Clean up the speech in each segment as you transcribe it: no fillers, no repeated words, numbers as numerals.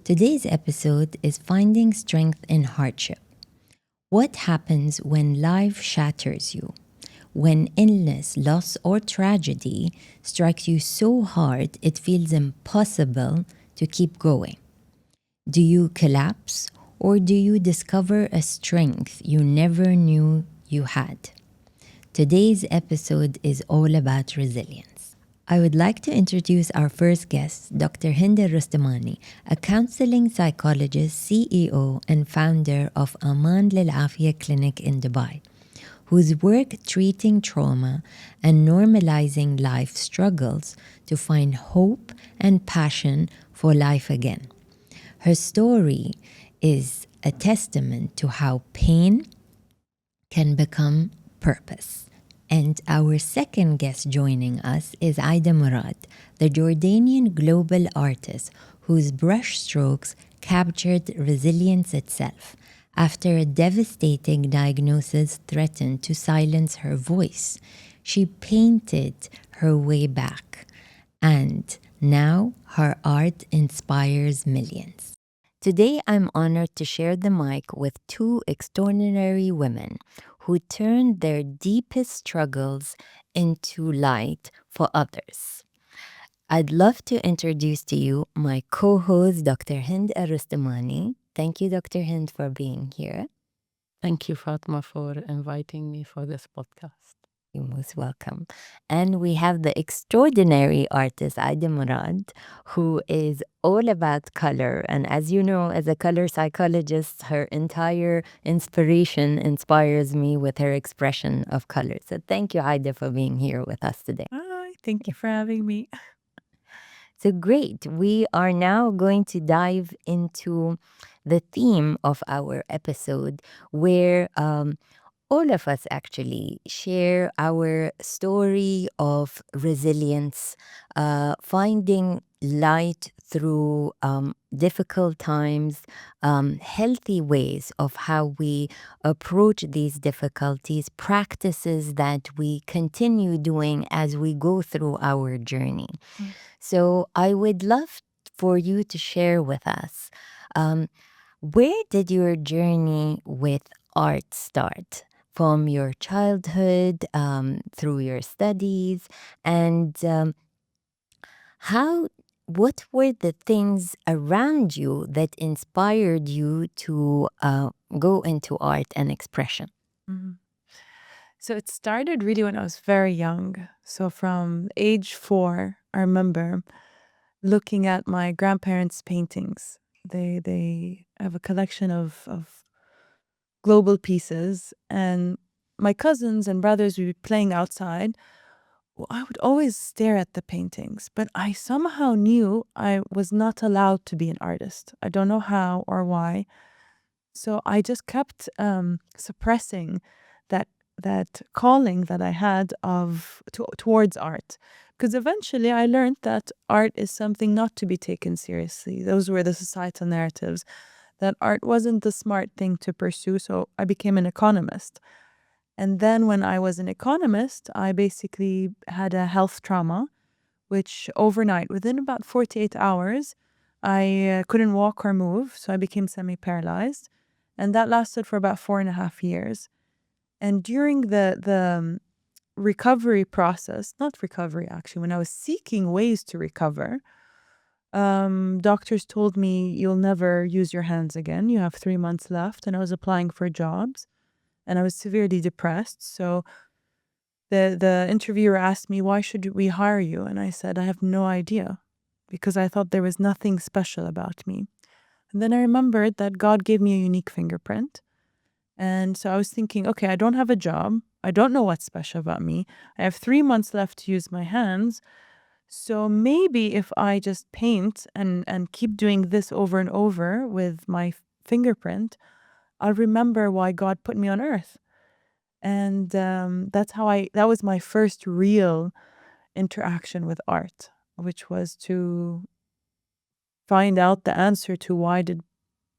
Today's episode is Finding Strength in Hardship. What happens when life shatters you? When illness, loss, or tragedy strikes you so hard it feels impossible to keep going? Do you collapse, or do you discover a strength you never knew you had? Today's episode is all about resilience. I would like to introduce our first guest, Dr. Hind Rustamani, a counseling psychologist, CEO, and founder of Aman Lil Afia Clinic in Dubai, whose work treating trauma and normalizing life struggles to find hope and passion for life again. Her story is a testament to how pain can become purpose. And our second guest joining us is Aida Murad, the Jordanian global artist whose brushstrokes captured resilience itself after a devastating diagnosis threatened to silence her voice. She painted her way back, and now her art inspires millions. Today, I'm honored to share the mic with two extraordinary women who turned their deepest struggles into light for others. I'd love to introduce to you my co-host, Dr. Hind Rustamani. Thank you, Dr. Hind, for being here. Thank you, Fatima, for inviting me for this podcast. You're most welcome. And we have the extraordinary artist, Aida Murad, who is all about color. And as you know, as a color psychologist, her entire inspiration inspires me with her expression of color. So thank you, Aida, for being here with us today. Hi, thank you for having me. So great. We are now going to dive into the theme of our episode where all of us actually share our story of resilience, finding light through difficult times, healthy ways of how we approach these difficulties, practices that we continue doing as we go through our journey. So I would love for you to share with us, where did your journey with art start? From your childhood, through your studies, and what were the things around you that inspired you to go into art and expression? Mhm. So it started really when I was very young. So from age 4, I remember looking at my grandparents' paintings. They have a collection of global pieces, and my cousins and brothers would be playing outside. Well, I would always stare at the paintings, but I somehow knew I was not allowed to be an artist. I don't know how or why. So I just kept suppressing that calling that I had towards art, because eventually I learned that art is something not to be taken seriously. Those were the societal narratives, that art wasn't the smart thing to pursue. So I became an economist. And then when I was an economist, I basically had a health trauma, which overnight, within about 48 hours, I couldn't walk or move. So I became semi paralyzed. And that lasted for about 4.5 years. And during the recovery process, not recovery actually, when I was seeking ways to recover, doctors told me, you'll never use your hands again. You have 3 months left. And I was applying for jobs and I was severely depressed. So the interviewer asked me, why should we hire you? And I said, I have no idea, because I thought there was nothing special about me. And then I remembered that God gave me a unique fingerprint. And so I was thinking, okay, I don't have a job. I don't know what's special about me. I have 3 months left to use my hands. So maybe if I just paint and keep doing this over and over with my fingerprint, I'll remember why God put me on earth. And that was my first real interaction with art, which was to find out the answer to why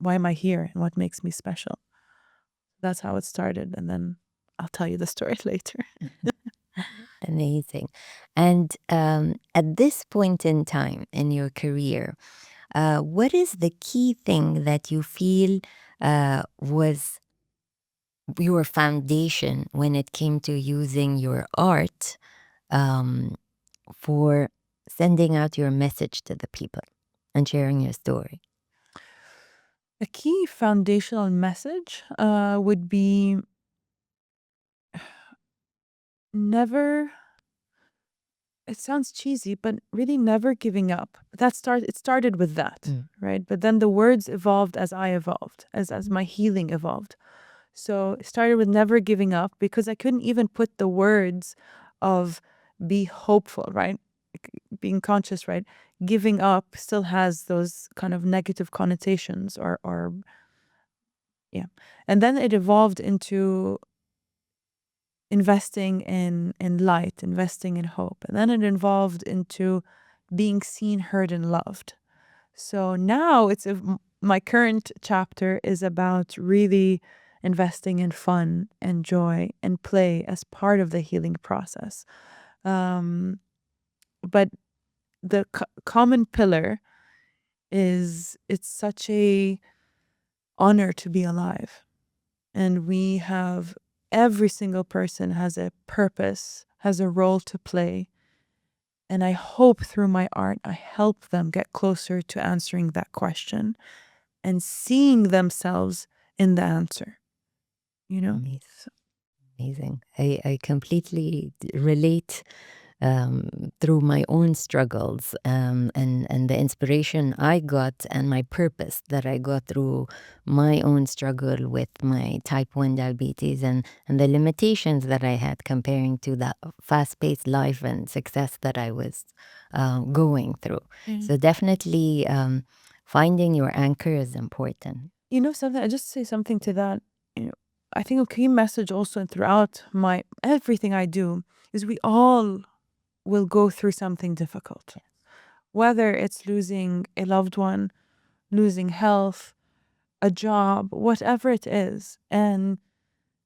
am I here and what makes me special. That's how it started. And then I'll tell you the story later. Amazing. And at this point in time in your career, What is the key thing that you feel was your foundation when it came to using your art um, for sending out your message to the people and sharing your story? A key foundational message would be never, it sounds cheesy, but really never giving up. It started with that, right? But then the words evolved as I evolved, as my healing evolved. So it started with never giving up because I couldn't even put the words of be hopeful, right? Being conscious, right? Giving up still has those kind of negative connotations or yeah. And then it evolved into investing in light, investing in hope. And then it evolved into being seen, heard, and loved. So now my current chapter is about really investing in fun and joy and play as part of the healing process. But the common pillar is it's such a honor to be alive. And we have every single person has a purpose, has a role to play. And I hope through my art, I help them get closer to answering that question and seeing themselves in the answer, you know? Amazing. Amazing. I completely relate through my own struggles and the inspiration I got and my purpose that I got through my own struggle with my type 1 diabetes and the limitations that I had comparing to the fast paced life and success that I was going through. Yeah. So, definitely finding your anchor is important. You know something, I just say something to that. You know, I think a key message also throughout my everything I do is we all will go through something difficult. Whether it's losing a loved one, losing health, a job, whatever it is. And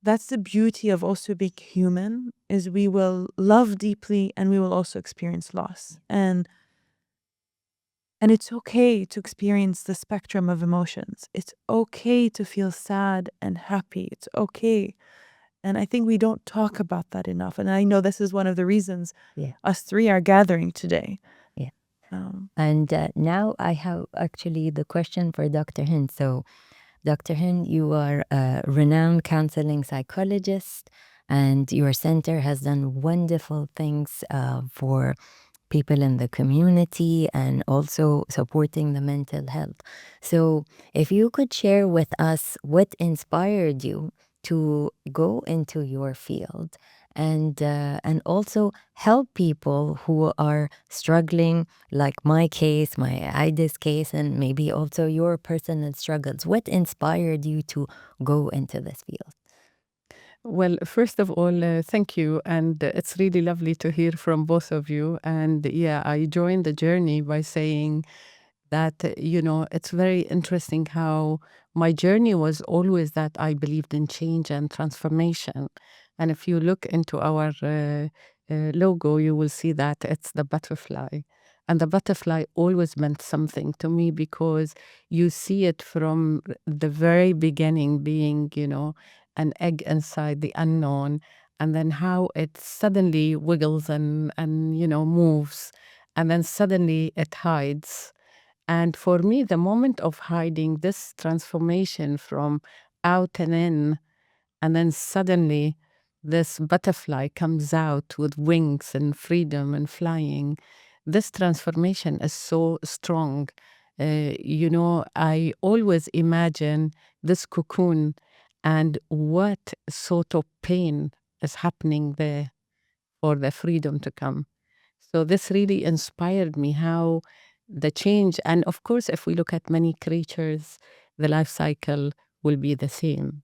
that's the beauty of also being human is we will love deeply and we will also experience loss. And it's okay to experience the spectrum of emotions. It's okay to feel sad and happy. It's okay. And I think we don't talk about that enough. And I know this is one of the reasons Yeah. us three are gathering today. Yeah. Um, And now I have actually the question for Dr. Hind. So, Dr. Hind, you are a renowned counseling psychologist, and your center has done wonderful things for people in the community and also supporting the mental health. So, if you could share with us what inspired you to go into your field and also help people who are struggling, like my case, my IDIS case, and maybe also your personal struggles. What inspired you to go into this field? Well, first of all, thank you. And it's really lovely to hear from both of you. And yeah, I joined the journey by saying that, it's very interesting how my journey was always that I believed in change and transformation. And if you look into our logo, you will see that it's the butterfly. And the butterfly always meant something to me because you see it from the very beginning being, an egg inside the unknown, and then how it suddenly wiggles and moves, and then suddenly it hides. And for me, the moment of hiding, this transformation from out and in, and then suddenly this butterfly comes out with wings and freedom and flying. This transformation is so strong. I always imagine this cocoon and what sort of pain is happening there for the freedom to come. So this really inspired me how the change, and of course, if we look at many creatures, the life cycle will be the same.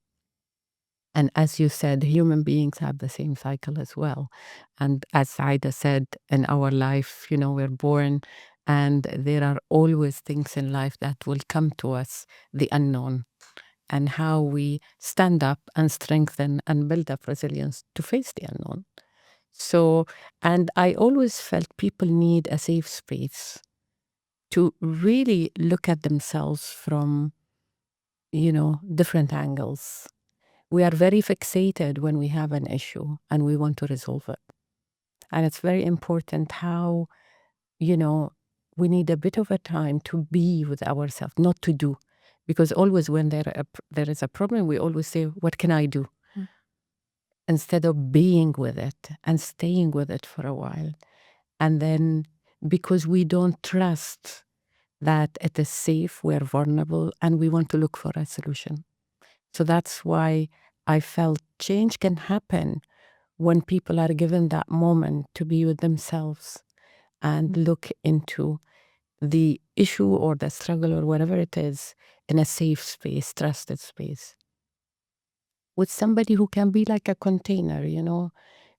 And as you said, human beings have the same cycle as well. And as Saida said, in our life, we're born and there are always things in life that will come to us, the unknown, and how we stand up and strengthen and build up resilience to face the unknown. So, and I always felt people need a safe space to really look at themselves from, different angles. We are very fixated when we have an issue and we want to resolve it. And it's very important how, you know, we need a bit of a time to be with ourselves, not to do. Because always when there is a problem, we always say, what can I do? Instead of being with it and staying with it for a while. And then because we don't trust that it is safe, we're vulnerable, and we want to look for a solution. So that's why I felt change can happen when people are given that moment to be with themselves and look into the issue or the struggle or whatever it is in a safe space, trusted space, with somebody who can be like a container,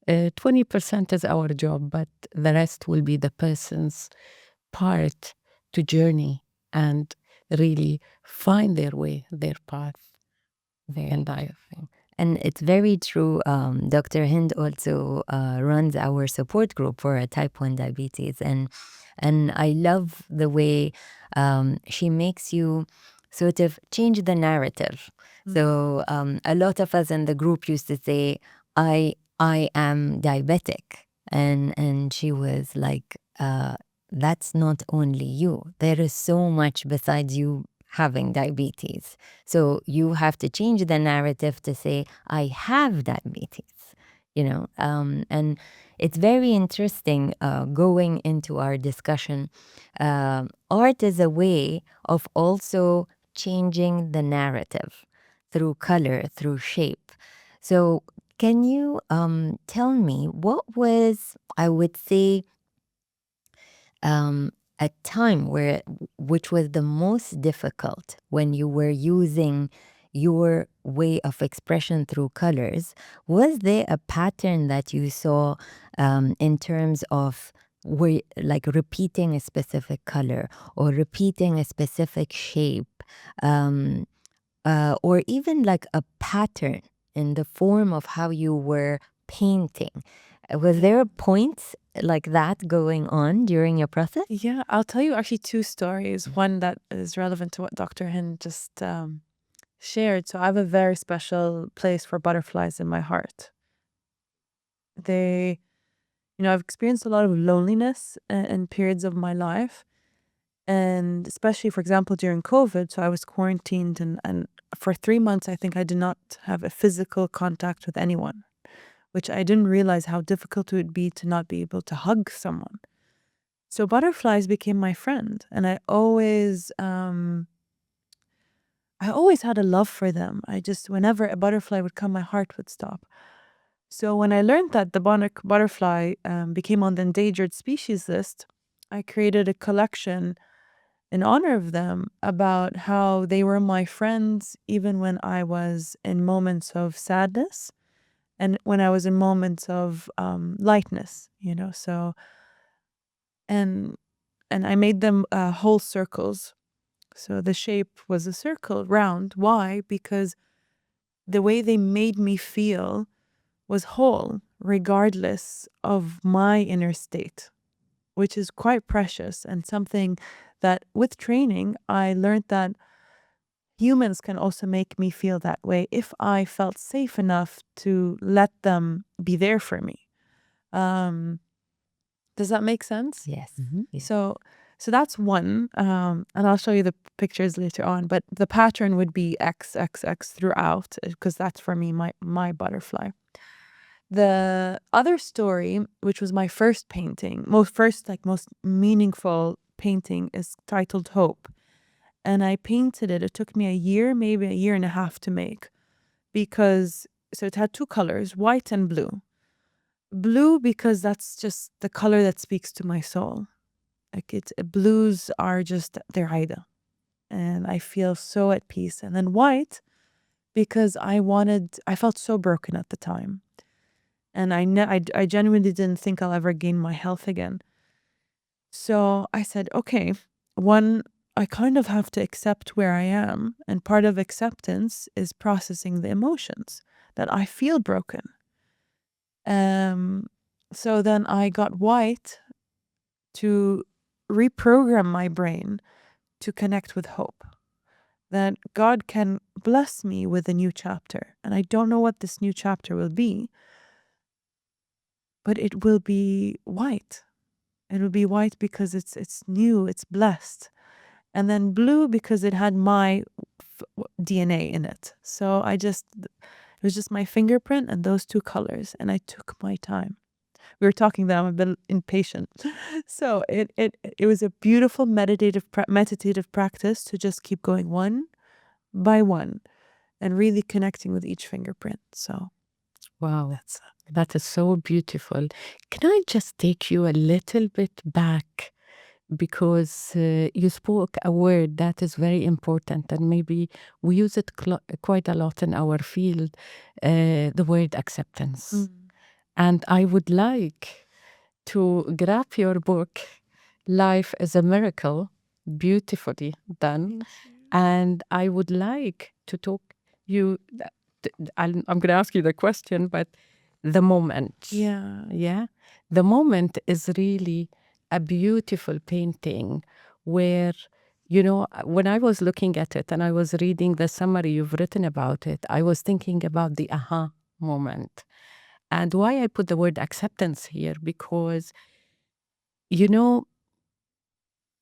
20% is our job, but the rest will be the person's part to journey and really find their way, their path. And I think. And it's very true. Dr. Hind also runs our support group for type 1 diabetes. And I love the way she makes you sort of change the narrative. So a lot of us in the group used to say, I am diabetic. And she was like, that's not only you. There is so much besides you having diabetes. So you have to change the narrative to say, I have diabetes, and it's very interesting going into our discussion. Art is a way of also changing the narrative through color, through shape. So can you tell me what was, I would say, a time which was the most difficult when you were using your way of expression through colors? Was there a pattern that you saw in terms of like repeating a specific color or repeating a specific shape, um, or even like a pattern in the form of how you were painting? Was there a point like that going on during your process? Yeah, I'll tell you actually two stories. One that is relevant to what Dr. Hind just shared. So I have a very special place for butterflies in my heart. They, I've experienced a lot of loneliness in periods of my life. And especially, for example, during COVID, so I was quarantined and for 3 months, I think I did not have a physical contact with anyone, which I didn't realize how difficult it would be to not be able to hug someone. So butterflies became my friend, and I always had a love for them. Whenever a butterfly would come, my heart would stop. So when I learned that the butterfly became on the endangered species list, I created a collection in honor of them about how they were my friends even when I was in moments of sadness and when I was in moments of lightness, So and I made them whole circles. So the shape was a circle, round. Why? Because the way they made me feel was whole, regardless of my inner state, which is quite precious and something that with training, I learned that humans can also make me feel that way if I felt safe enough to let them be there for me. Does that make sense? Yes. Yes. So that's one, and I'll show you the pictures later on. But the pattern would be X, X, X throughout, because that's for me my butterfly. The other story, which was my first painting, most meaningful painting, is titled Hope, and I painted it. It took me a year, maybe a year and a half to make, because so it had two colors, white and blue. Blue because that's just the color that speaks to my soul. Like blues are just they're Haida, and I feel so at peace. And then white because I felt so broken at the time, and I genuinely didn't think I'll ever gain my health again. So I said, okay, one, I kind of have to accept where I am, and part of acceptance is processing the emotions that I feel broken. So then I got white to reprogram my brain to connect with hope. That God can bless me with a new chapter. And I don't know what this new chapter will be, but it will be white. It will be white because it's new, it's blessed. And then blue because it had my DNA in it. So it was just my fingerprint and those two colors. And I took my time. We were talking that I'm a bit impatient. So it was a beautiful meditative practice to just keep going one by one and really connecting with each fingerprint. So Wow, that is so beautiful. Can I just take you a little bit back? Because you spoke a word that is very important, and maybe we use it quite a lot in our field, the word acceptance. And I would like to grab your book, Life is a Miracle, beautifully done. And I would like to talk you, I'm going to ask you the question, but the moment. yeah. Yeah. The moment is really a beautiful painting where, when I was looking at it and I was reading the summary you've written about it, I was thinking about the aha moment. And why I put the word acceptance here, because,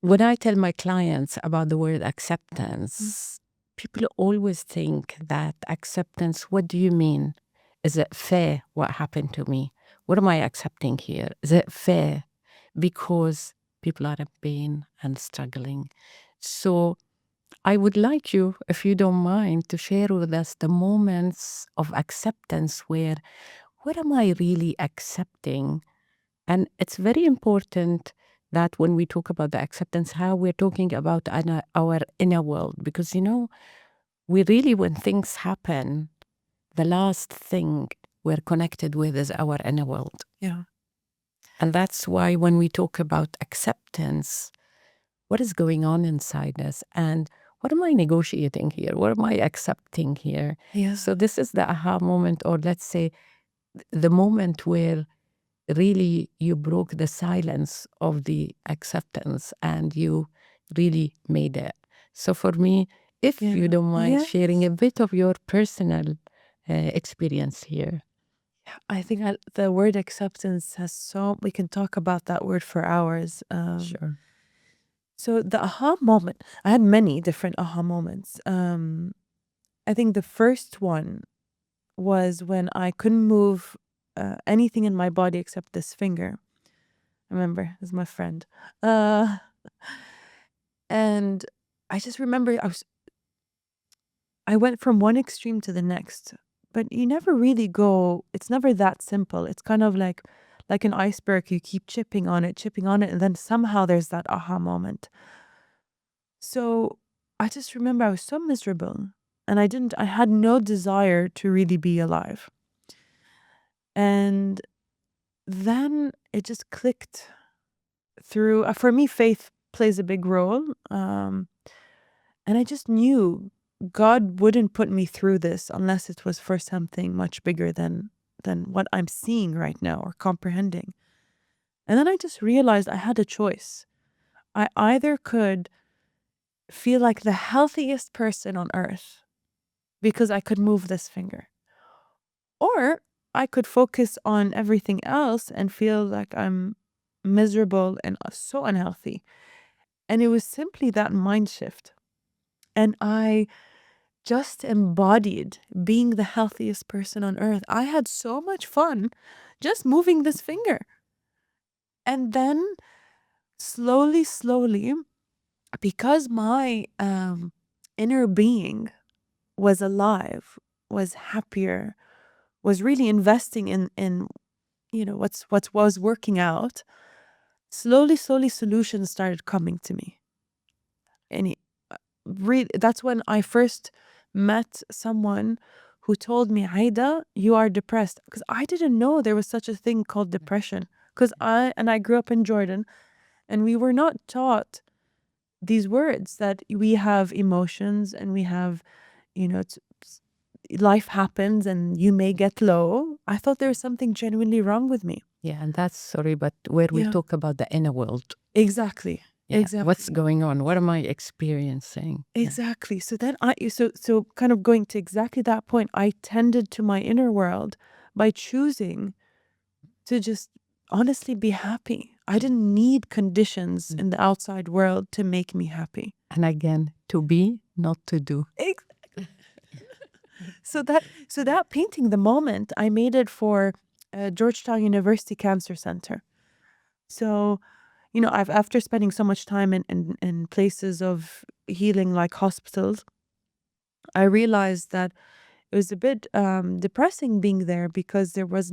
when I tell my clients about the word acceptance, people always think that acceptance, what do you mean? Is it fair what happened to me? What am I accepting here? Is it fair? Because people are in pain and struggling. So I would like you, if you don't mind, to share with us the moments of acceptance where, what am I really accepting? And it's very important that when we talk about the acceptance, how we're talking about our inner world. Because, we really, when things happen, the last thing we're connected with is our inner world. Yeah. And that's why when we talk about acceptance, what is going on inside us? And what am I negotiating here? What am I accepting here? Yeah. So this is the aha moment, or let's say the moment where really you broke the silence of the acceptance and you really made it. So for me, if Yeah. you don't mind Yes. sharing a bit of your personal experience here. I think the word acceptance we can talk about that word for hours. Sure. So the aha moment, I had many different aha moments. I think the first one was when I couldn't move anything in my body except this finger. Remember, this is my friend. And I just remember I went from one extreme to the next, but you never really go, it's never that simple. It's kind of like an iceberg. You keep chipping on it, and then somehow there's that aha moment. So I just remember I was so miserable and I had no desire to really be alive. And then it just clicked through. For me, faith plays a big role. And I just knew God wouldn't put me through this unless it was for something much bigger than what I'm seeing right now or comprehending. And then I just realized I had a choice. I either could feel like the healthiest person on earth because I could move this finger, or I could focus on everything else and feel like I'm miserable and so unhealthy. And it was simply that mind shift. And I just embodied being the healthiest person on earth. I had so much fun just moving this finger. And then slowly, because my inner being was alive, was happier, was really investing in what was working out, slowly solutions started coming to me. And really, that's when I first met someone who told me, Haida, you are depressed. Because I didn't know there was such a thing called depression. Because I grew up in Jordan, and we were not taught these words that we have emotions and we have, life happens and you may get low. I thought there was something genuinely wrong with me. Yeah, and that's sorry, but where we Yeah. talk about the inner world. Exactly. Yeah. What's Exactly. going on? What am I experiencing? Yeah. Exactly. So then so kind of going to exactly that point, I tended to my inner world by choosing to just honestly be happy. I didn't need conditions in the outside world to make me happy. And again, to be, not to do. Exactly. So that painting, the moment I made it for Georgetown University Cancer Center. So, I've after spending so much time in places of healing like hospitals, I realized that it was a bit depressing being there because there's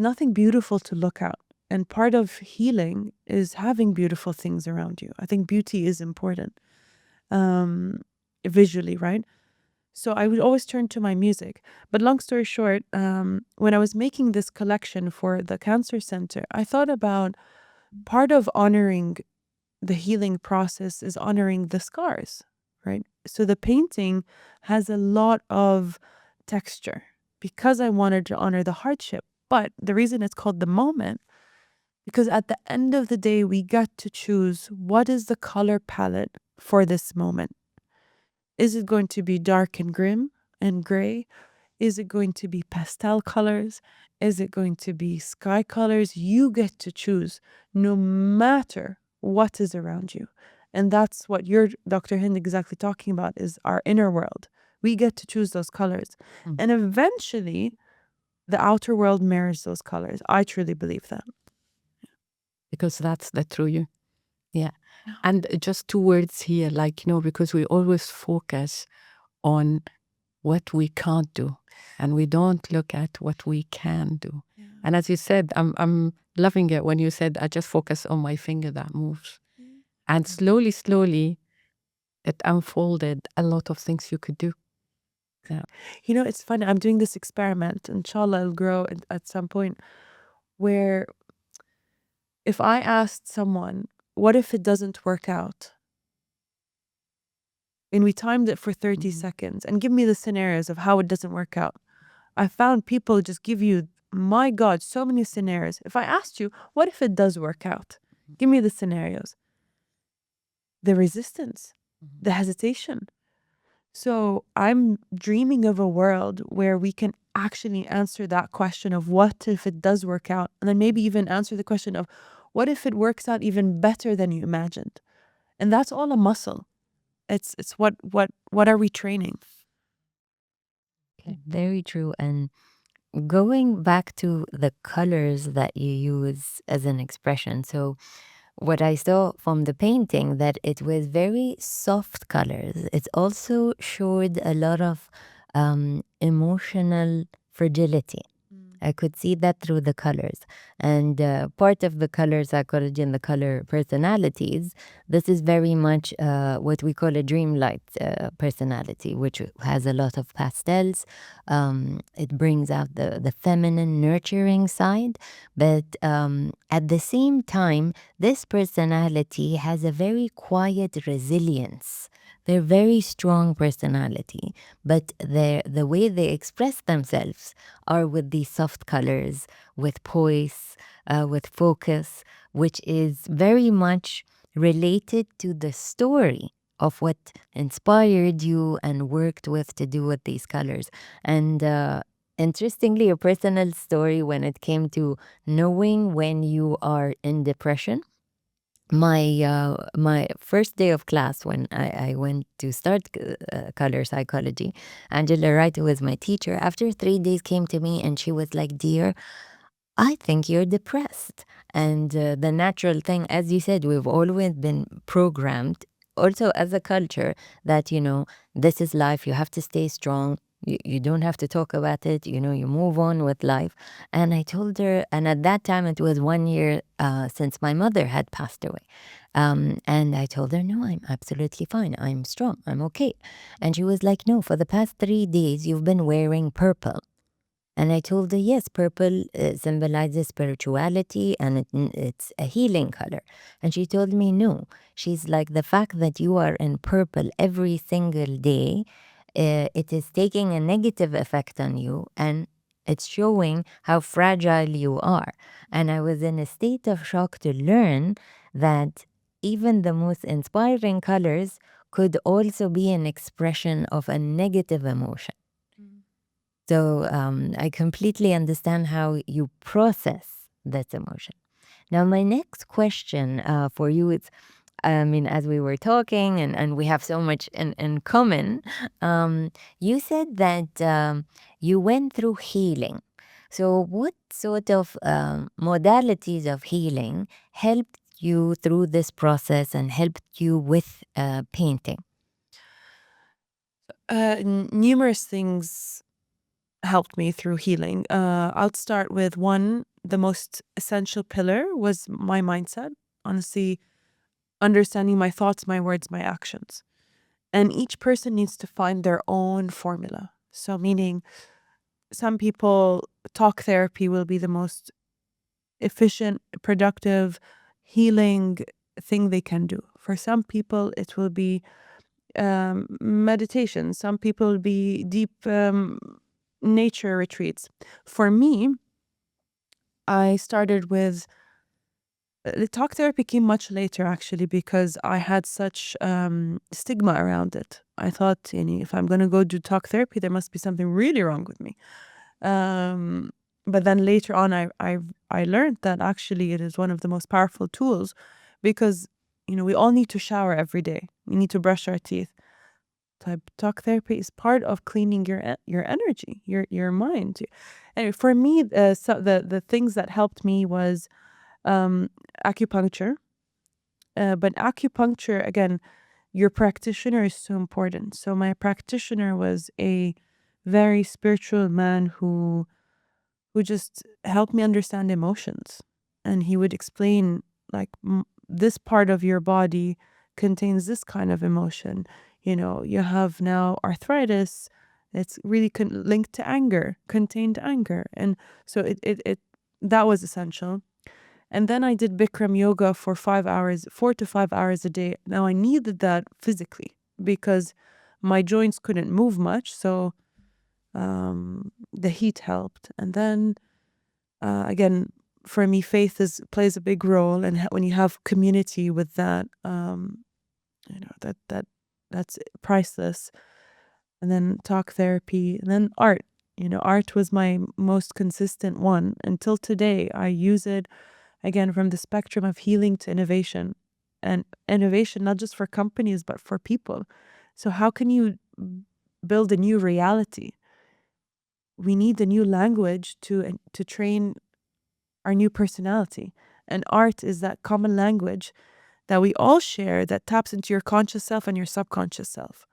nothing beautiful to look at. And part of healing is having beautiful things around you. I think beauty is important, um, visually, right? So I would always turn to my music. But long story short, when I was making this collection for the cancer center, I thought about part of honoring the healing process is honoring the scars, right? So the painting has a lot of texture because I wanted to honor the hardship. But the reason it's called the moment, because at the end of the day, we got to choose what is the color palette for this moment. Is it going to be dark and grim and gray? Is it going to be pastel colors? Is it going to be sky colors? You get to choose no matter what is around you. And that's what you're, Dr. Hind, exactly talking about is our inner world. We get to choose those colors. And eventually, the outer world mirrors those colors. I truly believe that. Because that's the true you. Yeah. And just two words here, because we always focus on what we can't do and we don't look at what we can do. And as you said, I'm loving it when you said, I just focus on my finger that moves. And slowly, slowly, it unfolded a lot of things you could do. Yeah. It's funny. I'm doing this experiment. Inshallah, it'll grow at some point where if I asked someone, what if it doesn't work out? And we timed it for 30 seconds and give me the scenarios of how it doesn't work out. I found people just give you, my God, so many scenarios. If I asked you, what if it does work out? Give me the scenarios. The resistance, the hesitation. So I'm dreaming of a world where we can actually answer that question of what if it does work out? And then maybe even answer the question of what if it works out even better than you imagined? And that's all a muscle. It's what are we training? Okay, very true. And going back to the colors that you use as an expression. So what I saw from the painting that it was very soft colors. It also showed a lot of emotional fragility. I could see that through the colors. And part of the color psychology and the color personalities, this is very much what we call a dreamlight personality, which has a lot of pastels. It brings out the feminine, nurturing side. But at the same time, this personality has a very quiet resilience. They're very strong personality, but the way they express themselves are with these soft colors, with poise, with focus, which is very much related to the story of what inspired you and worked with to do with these colors. And interestingly, a personal story when it came to knowing when you are in depression. My first day of class when I went to start color psychology, Angela Wright, who was my teacher, after 3 days came to me and she was like, "Dear, I think you're depressed." And the natural thing, as you said, we've always been programmed, also as a culture, that, this is life, you have to stay strong. You don't have to talk about it, you move on with life. And I told her, and at that time it was 1 year since my mother had passed away. And I told her, no, I'm absolutely fine. I'm strong. I'm okay. And she was like, no, for the past 3 days, you've been wearing purple. And I told her, yes, purple symbolizes spirituality and it's a healing color. And she told me, no. She's like, the fact that you are in purple every single day, it is taking a negative effect on you and it's showing how fragile you are. And I was in a state of shock to learn that even the most inspiring colors could also be an expression of a negative emotion. So I completely understand how you process that emotion. Now, my next question for you is, I mean, as we were talking and we have so much in common, you said that you went through healing. So what sort of modalities of healing helped you through this process and helped you with painting? Numerous things helped me through healing. I'll start with one. The most essential pillar was my mindset. Honestly, understanding my thoughts, my words, my actions. And each person needs to find their own formula. So, meaning some people, talk therapy will be the most efficient, productive, healing thing they can do. For some people, it will be meditation. Some people will be deep nature retreats. For me, I started with the talk therapy came much later actually because I had such stigma around it. I thought, if I'm going to go do talk therapy, there must be something really wrong with me. Um, but then later on, I learned that actually it is one of the most powerful tools because we all need to shower every day. We need to brush our teeth. Talk therapy is part of cleaning your energy, your mind. Anyway, for me, so the things that helped me was acupuncture. But acupuncture, again, your practitioner is so important. So my practitioner was a very spiritual man who just helped me understand emotions. And he would explain, like, this part of your body contains this kind of emotion. You have now arthritis. It's really linked to anger, contained anger. And so it that was essential. And then I did Bikram yoga for 5 hours, 4 to 5 hours a day. Now I needed that physically because my joints couldn't move much. So the heat helped. And then again, for me, faith plays a big role. And when you have community with that, that's priceless. And then talk therapy, and then art. Art was my most consistent one until today. I use it again from the spectrum of healing to innovation, and innovation not just for companies but for people. So how can you build a new reality? We need a new language to train our new personality, and art is that common language that we all share that taps into your conscious self and your subconscious self.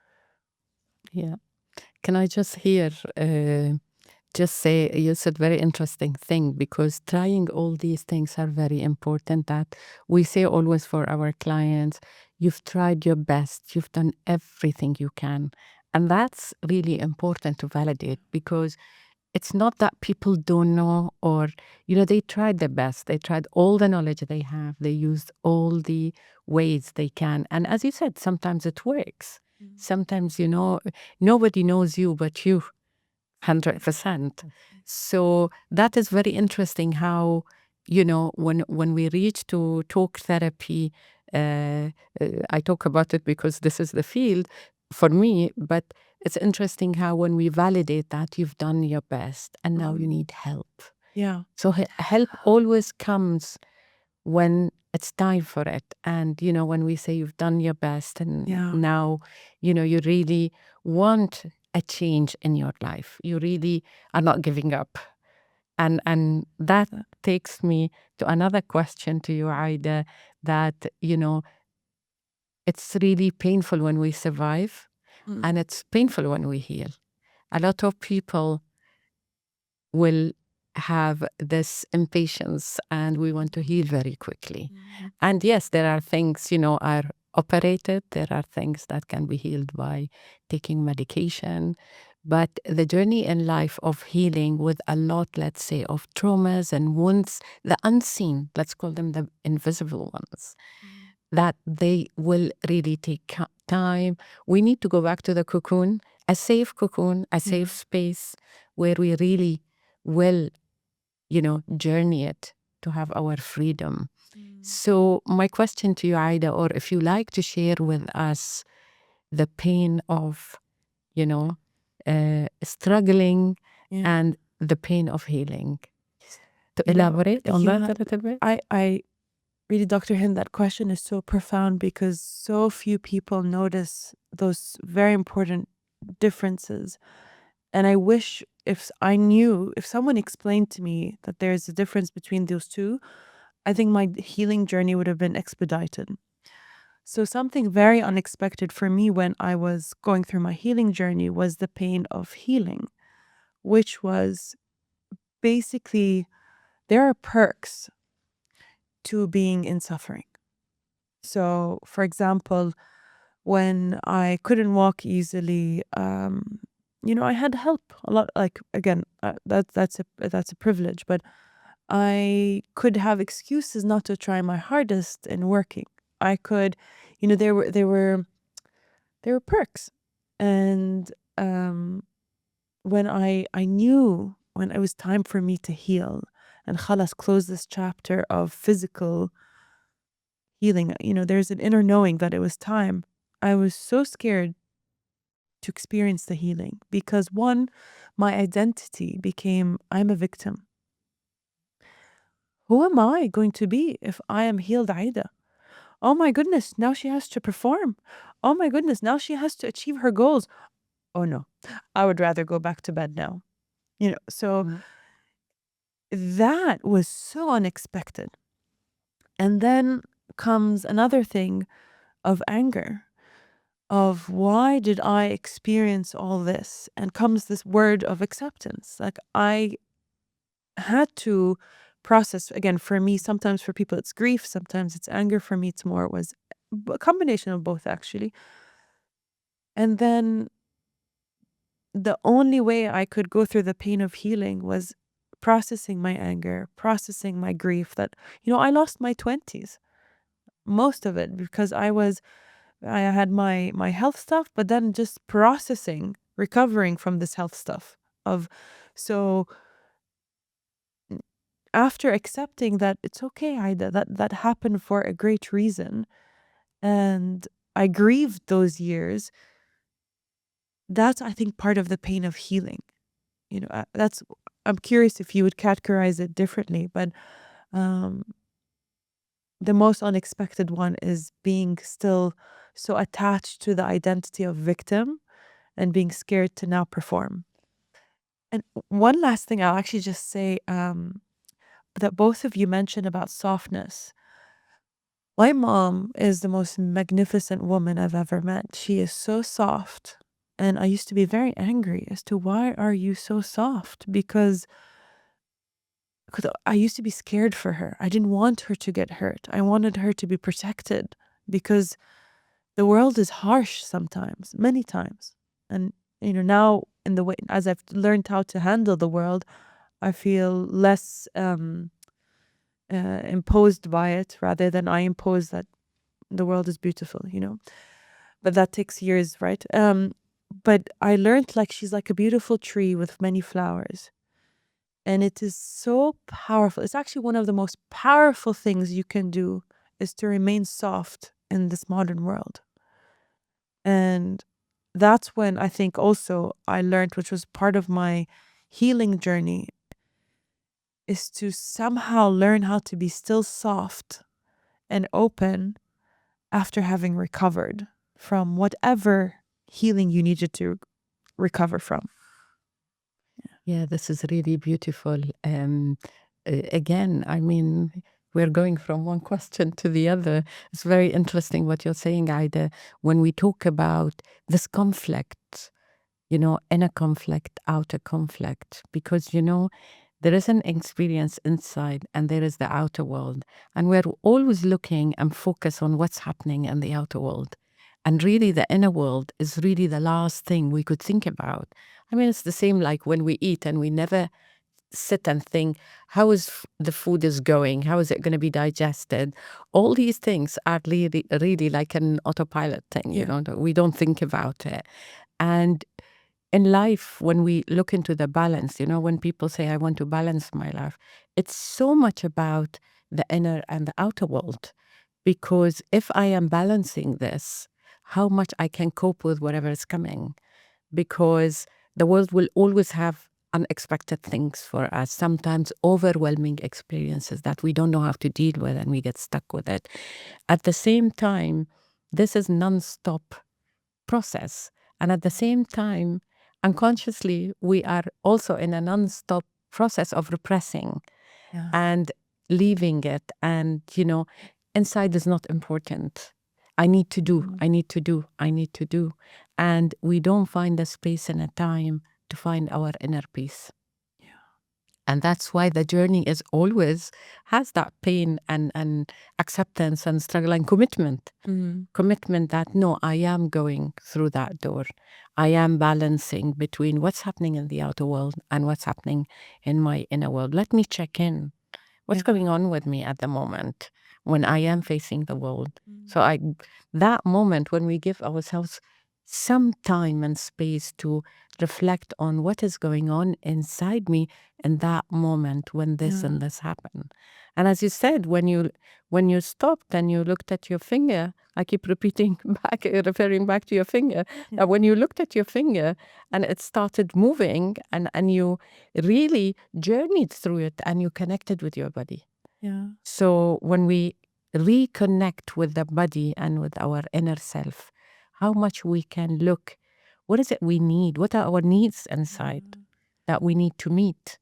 Yeah. Can I just just say, you said very interesting thing, because trying all these things are very important. That we say always for our clients, you've tried your best, you've done everything you can. And that's really important to validate, because it's not that people don't know, or, they tried their best. They tried all the knowledge they have. They used all the ways they can. And as you said, sometimes it works. Sometimes, nobody knows you but you, 100%. So that is very interesting how, when we reach to talk therapy, I talk about it because this is the field for me, but it's interesting how when we validate that you've done your best and now you need help. Yeah. So help always comes when it's time for it. And, when we say you've done your best and now, you really want a change in your life. You really are not giving up. And that takes me to another question to you, Aida, that, it's really painful when we survive and it's painful when we heal. A lot of people will have this impatience and we want to heal very quickly. And yes, there are things, are operated. There are things that can be healed by taking medication. But the journey in life of healing with a lot, let's say, of traumas and wounds, the unseen, let's call them the invisible ones, that they will really take time. We need to go back to the cocoon, a safe cocoon, a safe space where we really will, journey it to have our freedom. So my question to you, Aida, or if you like to share with us the pain of, you know, struggling Yeah. and the pain of healing. To You know, elaborate on yeah, that a little bit? I really, Dr. Hind, that question is so profound because so few people notice those very important differences. And I wish if someone explained to me that there's a difference between those two, I think my healing journey would have been expedited. So something very unexpected for me when I was going through my healing journey was the pain of healing, which was basically there are perks to being in suffering. So, for example, when I couldn't walk easily, I had help a lot. Like again, that's a privilege, but I could have excuses not to try my hardest in working. I could, there were perks, and when I knew when it was time for me to heal and khalas close this chapter of physical healing, there's an inner knowing that it was time. I was so scared to experience the healing because one, my identity became I'm a victim. Who am I going to be if I am healed Aida? Oh my goodness, now she has to perform. Oh my goodness, now she has to achieve her goals. Oh no, I would rather go back to bed now. So that was so unexpected. And then comes another thing of anger, of why did I experience all this? And comes this word of acceptance. Like I had to process, again, for me, sometimes for people it's grief, sometimes it's anger. For me, it was a combination of both, actually. And then the only way I could go through the pain of healing was processing my anger, processing my grief that, I lost my 20s, most of it because I had my health stuff, but then just processing, recovering from this health stuff of so after accepting that it's okay, Aida, that happened for a great reason, and I grieved those years. That's, I think, part of the pain of healing. That's I'm curious if you would categorize it differently, but um, the most unexpected one is being still so attached to the identity of victim and being scared to now perform. And one last thing I'll actually just say that both of you mentioned about softness. My mom is the most magnificent woman I've ever met. She is so soft. And I used to be very angry as to why are you so soft? Because I used to be scared for her. I didn't want her to get hurt. I wanted her to be protected because the world is harsh sometimes, many times. And now in the way as I've learned how to handle the world, I feel less imposed by it rather than I impose that the world is beautiful. But that takes years, right? But I learned like she's like a beautiful tree with many flowers. And it is so powerful. It's actually one of the most powerful things you can do is to remain soft in this modern world. And that's when I think also I learned, which was part of my healing journey, is to somehow learn how to be still soft and open after having recovered from whatever healing you needed to recover from. Yeah, this is really beautiful. Again, I mean, we're going from one question to the other. It's very interesting what you're saying, Aida, when we talk about this conflict, inner conflict, outer conflict, because, there is an experience inside and there is the outer world. And we're always looking and focus on what's happening in the outer world. And really, the inner world is really the last thing we could think about. I mean, it's the same like when we eat and we never sit and think, how is the food is going? How is it going to be digested? All these things are really, really like an autopilot thing, we don't think about it. And in life, when we look into the balance, when people say, I want to balance my life, it's so much about the inner and the outer world. Because if I am balancing this, how much I can cope with whatever is coming. Because the world will always have unexpected things for us, sometimes overwhelming experiences that we don't know how to deal with and we get stuck with it. At the same time, this is non-stop process. And at the same time, unconsciously, we are also in a non-stop process of repressing Yeah. and leaving it. And, inside is not important. I need to do, I need to do, I need to do. And we don't find the space and a time to find our inner peace. And that's why the journey is always has that pain and acceptance and struggle and commitment. Commitment that, no, I am going through that door. I am balancing between what's happening in the outer world and what's happening in my inner world. Let me check in. What's going on with me at the moment when I am facing the world? So that moment when we give ourselves some time and space to reflect on what is going on inside me in that moment when this and this happen. And as you said, when you stopped and you looked at your finger, I keep repeating back, referring back to your finger, that when you looked at your finger and it started moving and you really journeyed through it and you connected with your body. Yeah. So when we reconnect with the body and with our inner self, how much we can look, what is it we need? What are our needs inside that we need to meet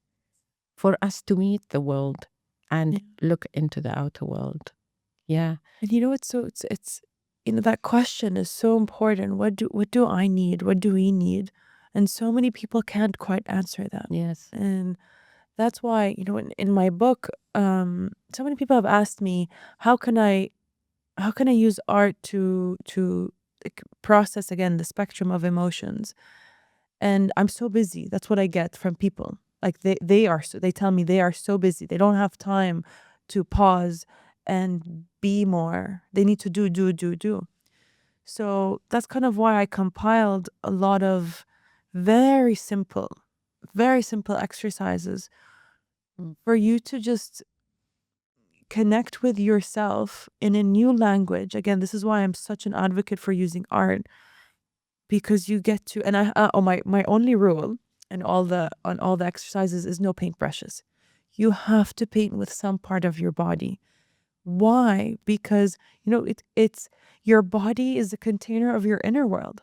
for us to meet the world and look into the outer world? Yeah. And it's that question is so important. What do I need? What do we need? And so many people can't quite answer that. Yes. And that's why, in my book, so many people have asked me, how can I use art to like, process again the spectrum of emotions? And I'm so busy. That's what I get from people. Like they tell me they are so busy. They don't have time to pause and be more. They need to do. So that's kind of why I compiled a lot of very simple, very simple exercises for you to just connect with yourself in a new language. Again, this is why I'm such an advocate for using art, because you get to, and my only rule and on all the exercises is no paintbrushes. You have to paint with some part of your body. Why? Because it's your body is a container of your inner world.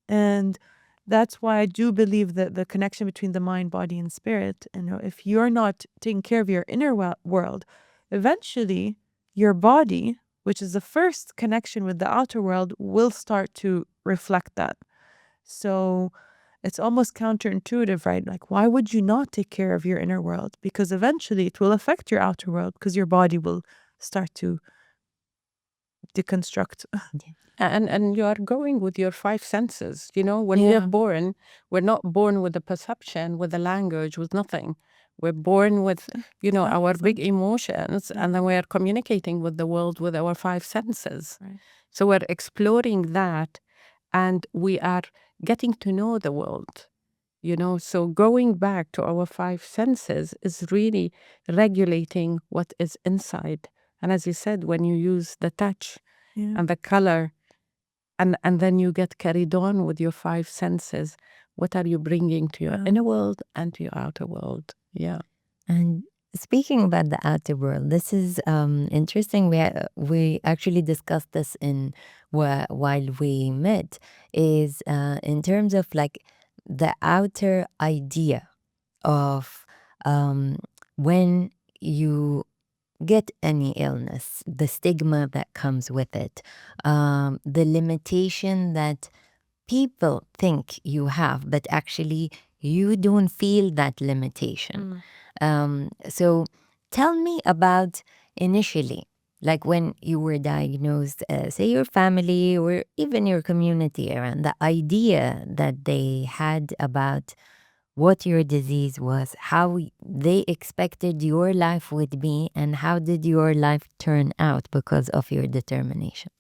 And that's why I do believe that the connection between the mind, body, and spirit, if you're not taking care of your inner world, eventually your body, which is the first connection with the outer world, will start to reflect that. So it's almost counterintuitive, right? Like, why would you not take care of your inner world? Because eventually it will affect your outer world because your body will start to deconstruct. And you are going with your five senses. When we are born, we're not born with a perception, with a language, with nothing. We're born with, our big emotions, and then we are communicating with the world with our five senses. Right. So we're exploring that, and we are getting to know the world. So going back to our five senses is really regulating what is inside. And as you said, when you use the touch and the color, and then you get carried on with your five senses, what are you bringing to your inner world and to your outer world? Yeah. And speaking about the outer world, this is interesting. We actually discussed this while we met. Is in terms of like the outer idea of when you get any illness, the stigma that comes with it, the limitation that people think you have, but actually you don't feel that limitation. So tell me about initially, like when you were diagnosed, say your family or even your community around, the idea that they had about what your disease was, how they expected your life would be, and how did your life turn out because of your determination?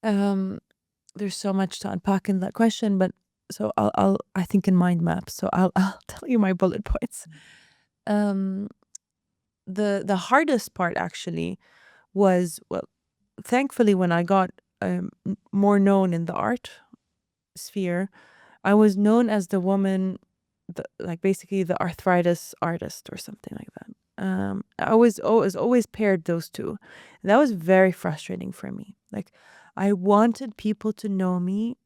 There's so much to unpack in that question, but I think in mind maps. So I'll tell you my bullet points. the hardest part actually was, well, thankfully when I got more known in the art sphere, I was known as the woman, like basically the arthritis artist or something like that. I was always paired those two. That was very frustrating for me. Like, I wanted people to know me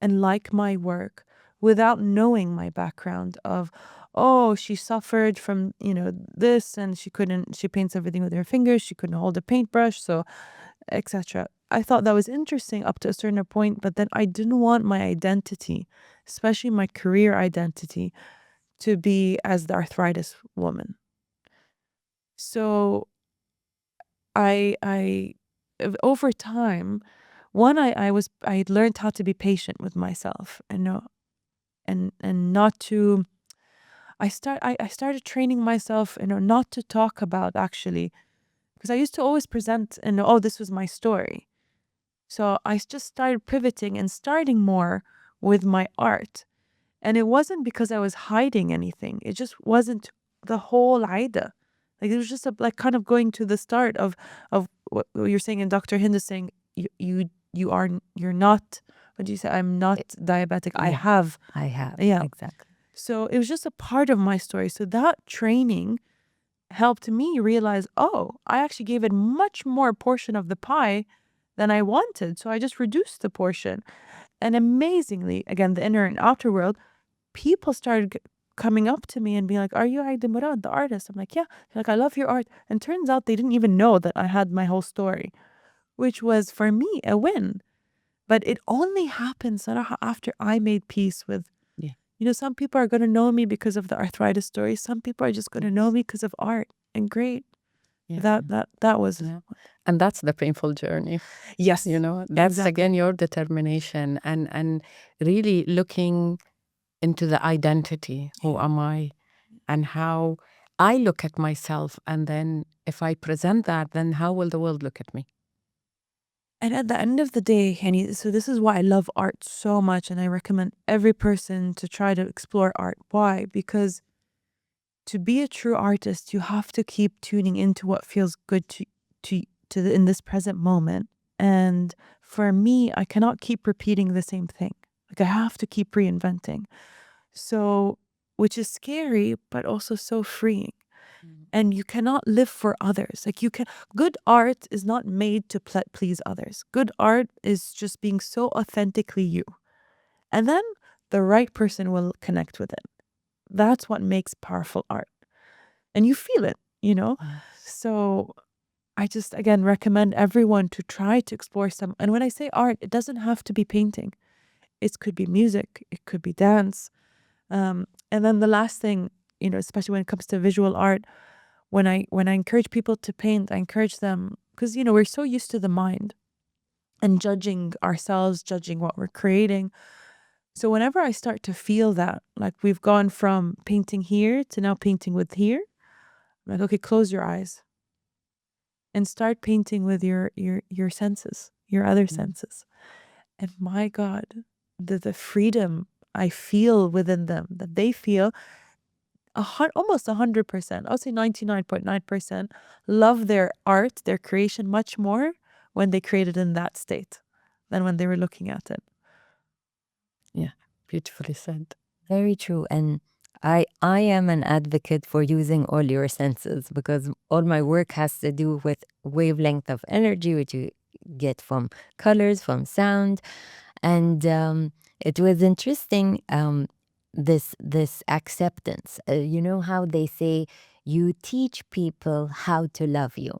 and like my work without knowing my background of, oh, she suffered from, this, and she paints everything with her fingers, she couldn't hold a paintbrush, so etc. I thought that was interesting up to a certain point, but then I didn't want my identity, especially my career identity, to be as the arthritis woman. So I over time, one, I learned how to be patient with myself and know and not to I started training myself, not to talk about, actually, because I used to always present and, oh, this was my story. So I just started pivoting and starting more with my art. And it wasn't because I was hiding anything. It just wasn't the whole Aida. Like, it was just like kind of going to the start of what you're saying, and Dr. Hind is saying, you're not, what do you say? I'm not diabetic. I have. I have. Yeah. Exactly. So it was just a part of my story. So that training helped me realize, oh, I actually gave it much more portion of the pie than I wanted. So I just reduced the portion. And amazingly, again, the inner and outer world, people started coming up to me and being like, are you Aida Murad, the artist? I'm like, yeah. They're like, I love your art. And turns out they didn't even know that I had my whole story, which was for me a win. But it only happened after I made peace with, some people are going to know me because of the arthritis story. Some people are just going to know me because of art. And great. That was. And that's the painful journey. Yes. That's again your determination and really looking into the identity. Who am I? And how I look at myself. And then if I present that, then how will the world look at me? And at the end of the day, Henny, so this is why I love art so much, and I recommend every person to try to explore art. Why? Because to be a true artist, you have to keep tuning into what feels good in this present moment. And for me, I cannot keep repeating the same thing. Like, I have to keep reinventing. So, which is scary, but also so freeing. And you cannot live for others. Like, good art is not made to please others. Good art is just being so authentically you. And then the right person will connect with it. That's what makes powerful art. And you feel it, So I just, again, recommend everyone to try to explore some. And when I say art, it doesn't have to be painting. It could be music. It could be dance. And then the last thing, especially when it comes to visual art, when I encourage people to paint, I encourage them, because, we're so used to the mind and judging ourselves, judging what we're creating. So whenever I start to feel that, like we've gone from painting here to now painting with here, I'm like, okay, close your eyes and start painting with your senses, your other senses. And my God, the freedom I feel within them, that they feel, almost 100%, I would say 99.9%, love their art, their creation much more when they created in that state than when they were looking at it. Yeah, beautifully said. Very true. And I am an advocate for using all your senses, because all my work has to do with wavelength of energy, which you get from colors, from sound. And it was interesting, this acceptance. You know how they say you teach people how to love you.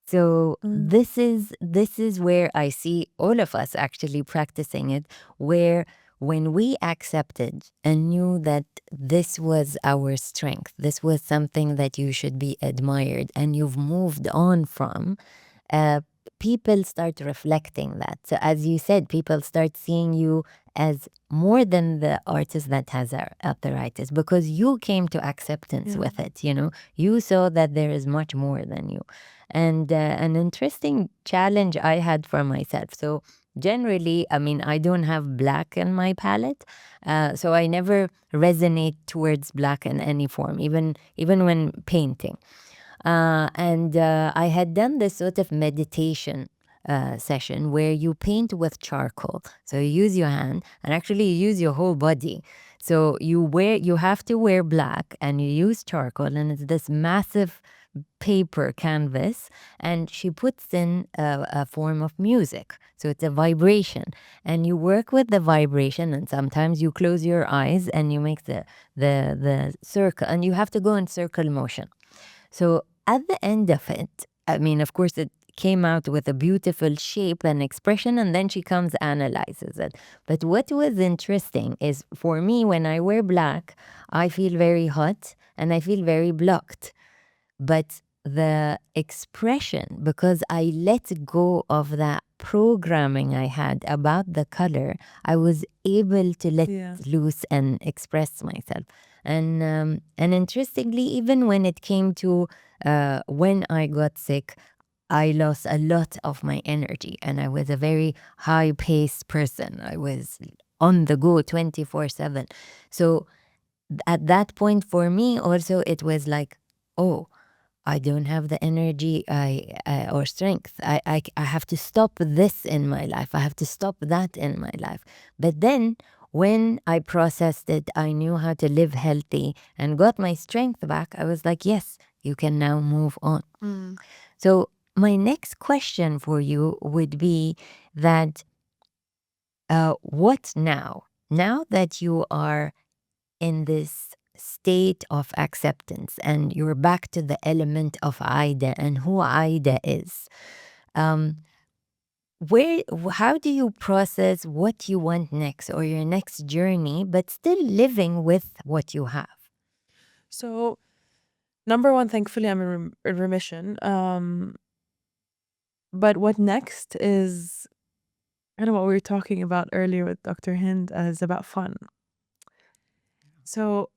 So this is where I see all of us actually practicing it, where when we accepted and knew that this was our strength, this was something that you should be admired and you've moved on from, people start reflecting that. So as you said, people start seeing you as more than the artist that has arthritis, because you came to acceptance with it, You saw that there is much more than you. And an interesting challenge I had for myself. So generally, I mean, I don't have black in my palette, so I never resonate towards black in any form, even when painting. And I had done this sort of meditation session where you paint with charcoal. So you use your hand and actually you use your whole body. So you have to wear black and you use charcoal, and it's this massive paper canvas, and she puts in a form of music. So it's a vibration, and you work with the vibration, and sometimes you close your eyes and you make the circle, and you have to go in circle motion. So at the end of it, I mean, of course, it came out with a beautiful shape and expression, and then she comes analyzes it. But what was interesting is, for me, when I wear black, I feel very hot and I feel very blocked. But the expression, because I let go of that programming I had about the color, I was able to let Yeah. loose and express myself. And interestingly, even when it came to when I got sick, I lost a lot of my energy, and I was a very high paced person. I was on the go 24/7. So at that point, for me, also, it was like, oh, I don't have the energy or strength. I have to stop this in my life. I have to stop that in my life. But then when I processed it, I knew how to live healthy and got my strength back. I was like, yes, you can now move on. So my next question for you would be that what now? Now that you are in this state of acceptance and you're back to the element of Aida and who Aida is, um, how do you process what you want next or your next journey, but still living with what you have? So, number one, thankfully, I'm in remission. But what next is kind of what we were talking about earlier with Dr. Hind, is about fun. So,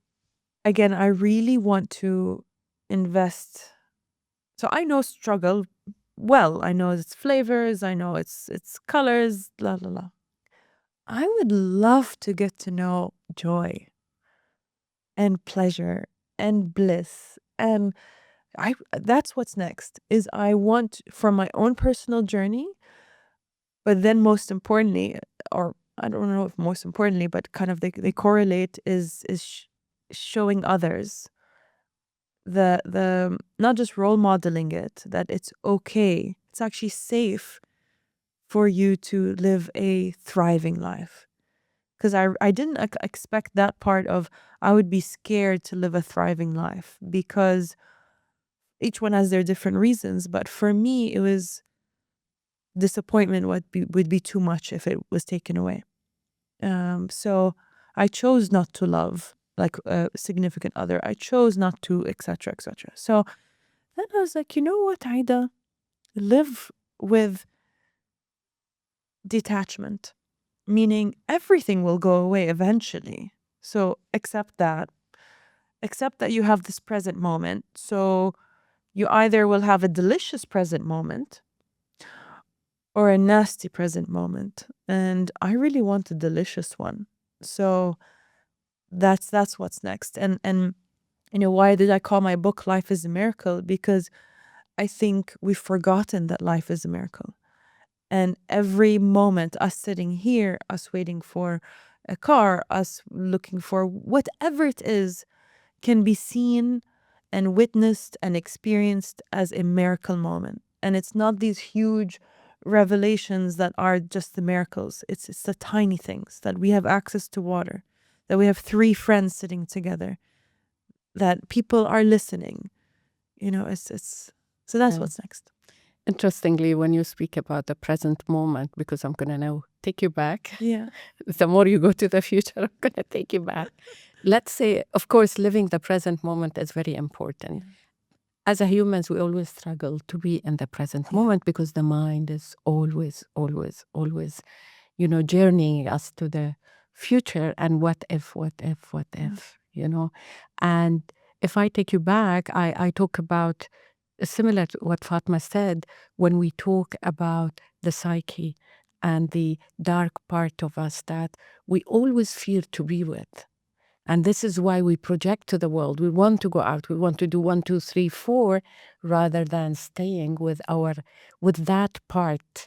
again, I really want to invest. So I know struggle well. I know its flavors. I know its colors. La la la. I would love to get to know joy and pleasure and bliss, and that's what's next. Is I want, from my own personal journey, but then most importantly, or I don't know if most importantly, but kind of they correlate, is showing others the not just role modeling it, that it's okay, it's actually safe for you to live a thriving life. Because I didn't expect that part of, I would be scared to live a thriving life, because each one has their different reasons. But for me, it was disappointment would be too much if it was taken away. So I chose not to love like a significant other. I chose not to, etc., etc. So then I was like, you know what, Aida, live with detachment, meaning everything will go away eventually. So accept that you have this present moment. So you either will have a delicious present moment or a nasty present moment. And I really want a delicious one. So that's what's next. And why did I call my book Life is a Miracle? Because I think we've forgotten that life is a miracle. And every moment, us sitting here, us waiting for a car, us looking for whatever it is, can be seen and witnessed and experienced as a miracle moment. And it's not these huge revelations that are just the miracles. It's the tiny things, that we have access to water, that we have three friends sitting together, that people are listening. It's so that's Yeah. what's next. Interestingly, when you speak about the present moment, because I'm going to now take you back, Yeah. the more you go to the future, I'm going to take you back. Let's say, of course, living the present moment is very important. As a humans, we always struggle to be in the present moment because the mind is always, always, always, journeying us to the future and what if, And if I take you back, I talk about, similar to what Fatma said, when we talk about the psyche and the dark part of us that we always fear to be with. And this is why we project to the world. We want to go out. We want to do 1, 2, 3, 4, rather than staying with that part,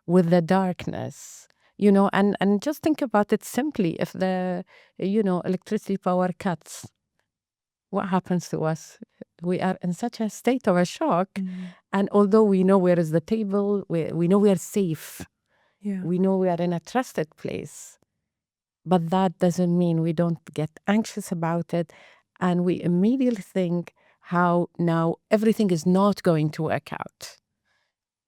with the darkness. And just think about it simply. If the, electricity power cuts, what happens to us? We are in such a state of a shock. And although we know where is the table, we know we are safe. Yeah. We know we are in a trusted place. But that doesn't mean we don't get anxious about it. And we immediately think how now everything is not going to work out.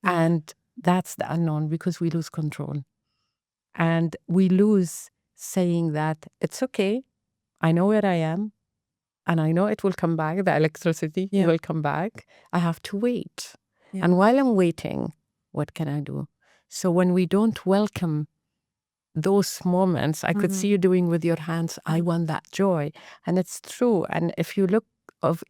And that's the unknown, because we lose control. And we lose saying that it's okay. I know where I am. And I know it will come back. The electricity will come back. I have to wait. And while I'm waiting, what can I do? So when we don't welcome those moments, I could see you doing with your hands, I want that joy. And it's true. And if you look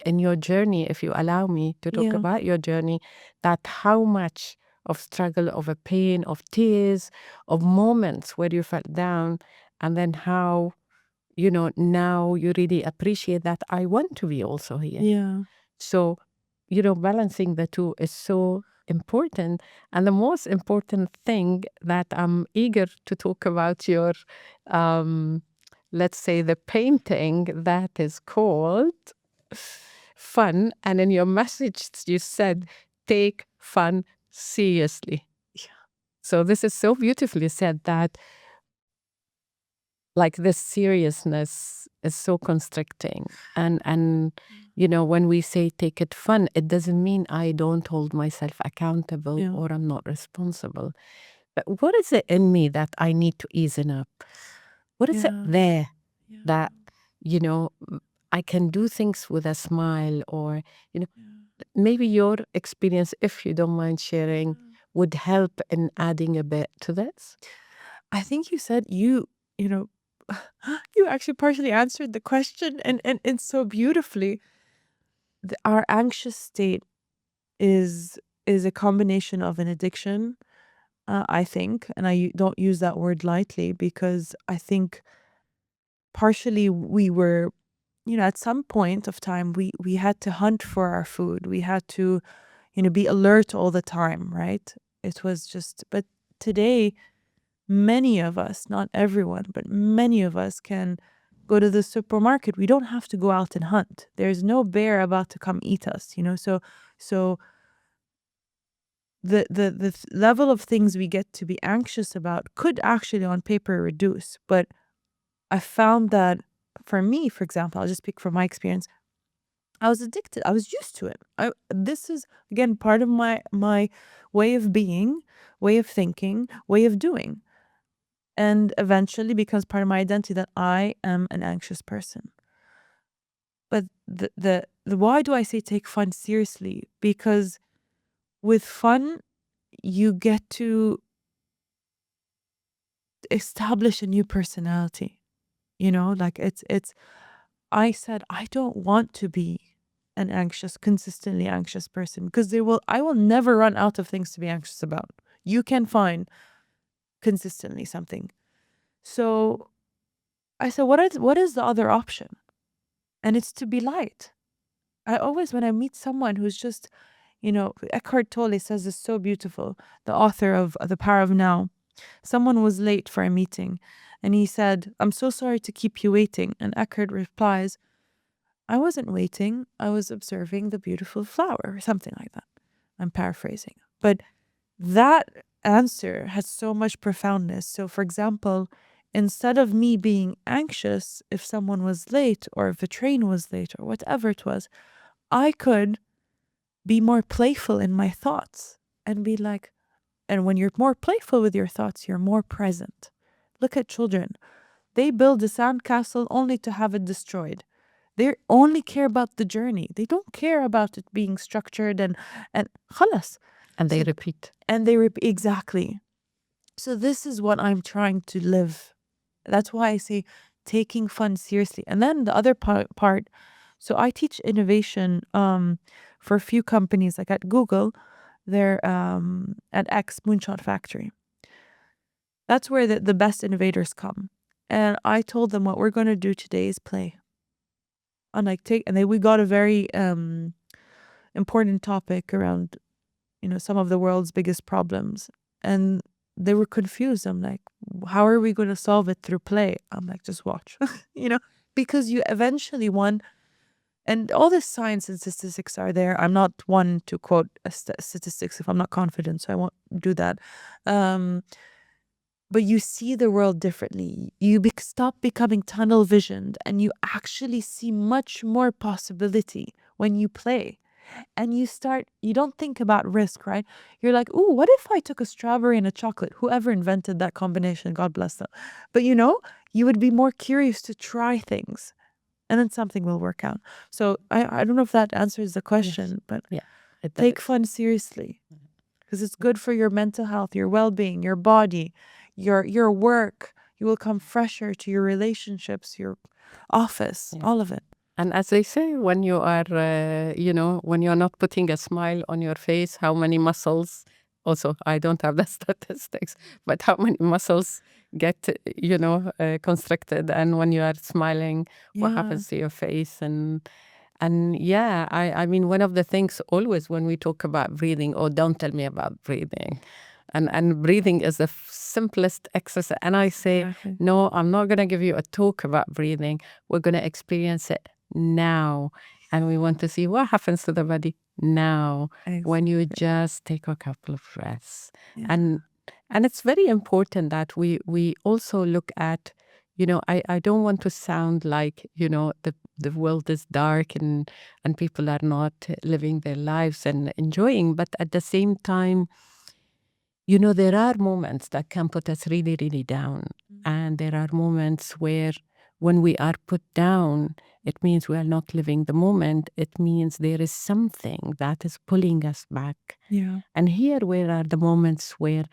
in your journey, if you allow me to talk about your journey, that how much of struggle, of a pain, of tears, of moments where you felt down, and then how, now you really appreciate that I want to be also here. Yeah. So, balancing the two is so important. And the most important thing that I'm eager to talk about your, let's say, the painting that is called Fun. And in your message, you said, take fun seriously. So this is so beautifully said, that like this seriousness is so constricting. And when we say take it fun, it doesn't mean I don't hold myself accountable or I'm not responsible. But what is it in me that I need to ease up? What is it there that, I can do things with a smile, or, maybe your experience, if you don't mind sharing, would help in adding a bit to this? I think you said you know, you actually partially answered the question, and so beautifully. Our anxious state is a combination of an addiction, I think, and I don't use that word lightly, because I think partially we were, at some point of time, we had to hunt for our food. We had to, be alert all the time, right? It was just, but today, many of us, not everyone, but many of us can go to the supermarket. We don't have to go out and hunt. There's no bear about to come eat us, so the level of things we get to be anxious about could actually on paper reduce. But I found that for me, for example, I'll just speak from my experience. I was addicted. I was used to it. This is again part of my way of being, way of thinking, way of doing. And eventually becomes part of my identity that I am an anxious person. But the why do I say take fun seriously? Because with fun, you get to establish a new personality. Like it's I said I don't want to be an consistently anxious person, because I will never run out of things to be anxious about. You can find consistently something. So I said, what is the other option? And it's to be light. I always, when I meet someone who's just, Eckhart Tolle says this so beautiful, the author of The Power of Now. Someone was late for a meeting and he said, "I'm so sorry to keep you waiting." And Eckhart replies, "I wasn't waiting. I was observing the beautiful flower," or something like that. I'm paraphrasing. But that answer has so much profoundness. So, for example, instead of me being anxious if someone was late or if a train was late or whatever it was, I could be more playful in my thoughts and be like, and when you're more playful with your thoughts, you're more present. Look at children. They build a sandcastle only to have it destroyed. They only care about the journey. They don't care about it being structured and خلاص. And they repeat. And exactly. So this is what I'm trying to live. That's why I say taking fun seriously. And then the other part, so I teach innovation for a few companies, like at Google, they're at X Moonshot Factory. That's where the best innovators come. And I told them what we're going to do today is play. And we got a very important topic around, some of the world's biggest problems. And they were confused. I'm like, how are we going to solve it through play? I'm like, just watch, because you eventually and all this science and statistics are there. I'm not one to quote statistics if I'm not confident, so I won't do that. But you see the world differently. You stop becoming tunnel visioned, and you actually see much more possibility when you play. And you don't think about risk, right? You're like, ooh, what if I took a strawberry and a chocolate? Whoever invented that combination, God bless them. But you would be more curious to try things, and then something will work out. So I don't know if that answers the question, but Yeah, it take does. fun seriously, because it's good for your mental health, your well-being, your body, your work. You will come fresher to your relationships, your office, Yeah. all of it. And as they say, when you are, when you're not putting a smile on your face, how many muscles, also, I don't have the statistics, but how many muscles get, constricted. And when you are smiling, what Yeah. happens to your face? And yeah, I mean, one of the things always when we talk about breathing, oh, don't tell me about breathing. And breathing is the simplest exercise. And I say, Exactly. no, I'm not going to give you a talk about breathing. We're going to experience it now. And we want to see what happens to the body now when you just take a couple of breaths. Yeah. And it's very important that we also look at, I don't want to sound like, the world is dark and people are not living their lives and enjoying. But at the same time, there are moments that can put us really, really down. And there are moments where when we are put down, it means we are not living the moment. It means there is something that is pulling us back. Yeah. And here, where are the moments where,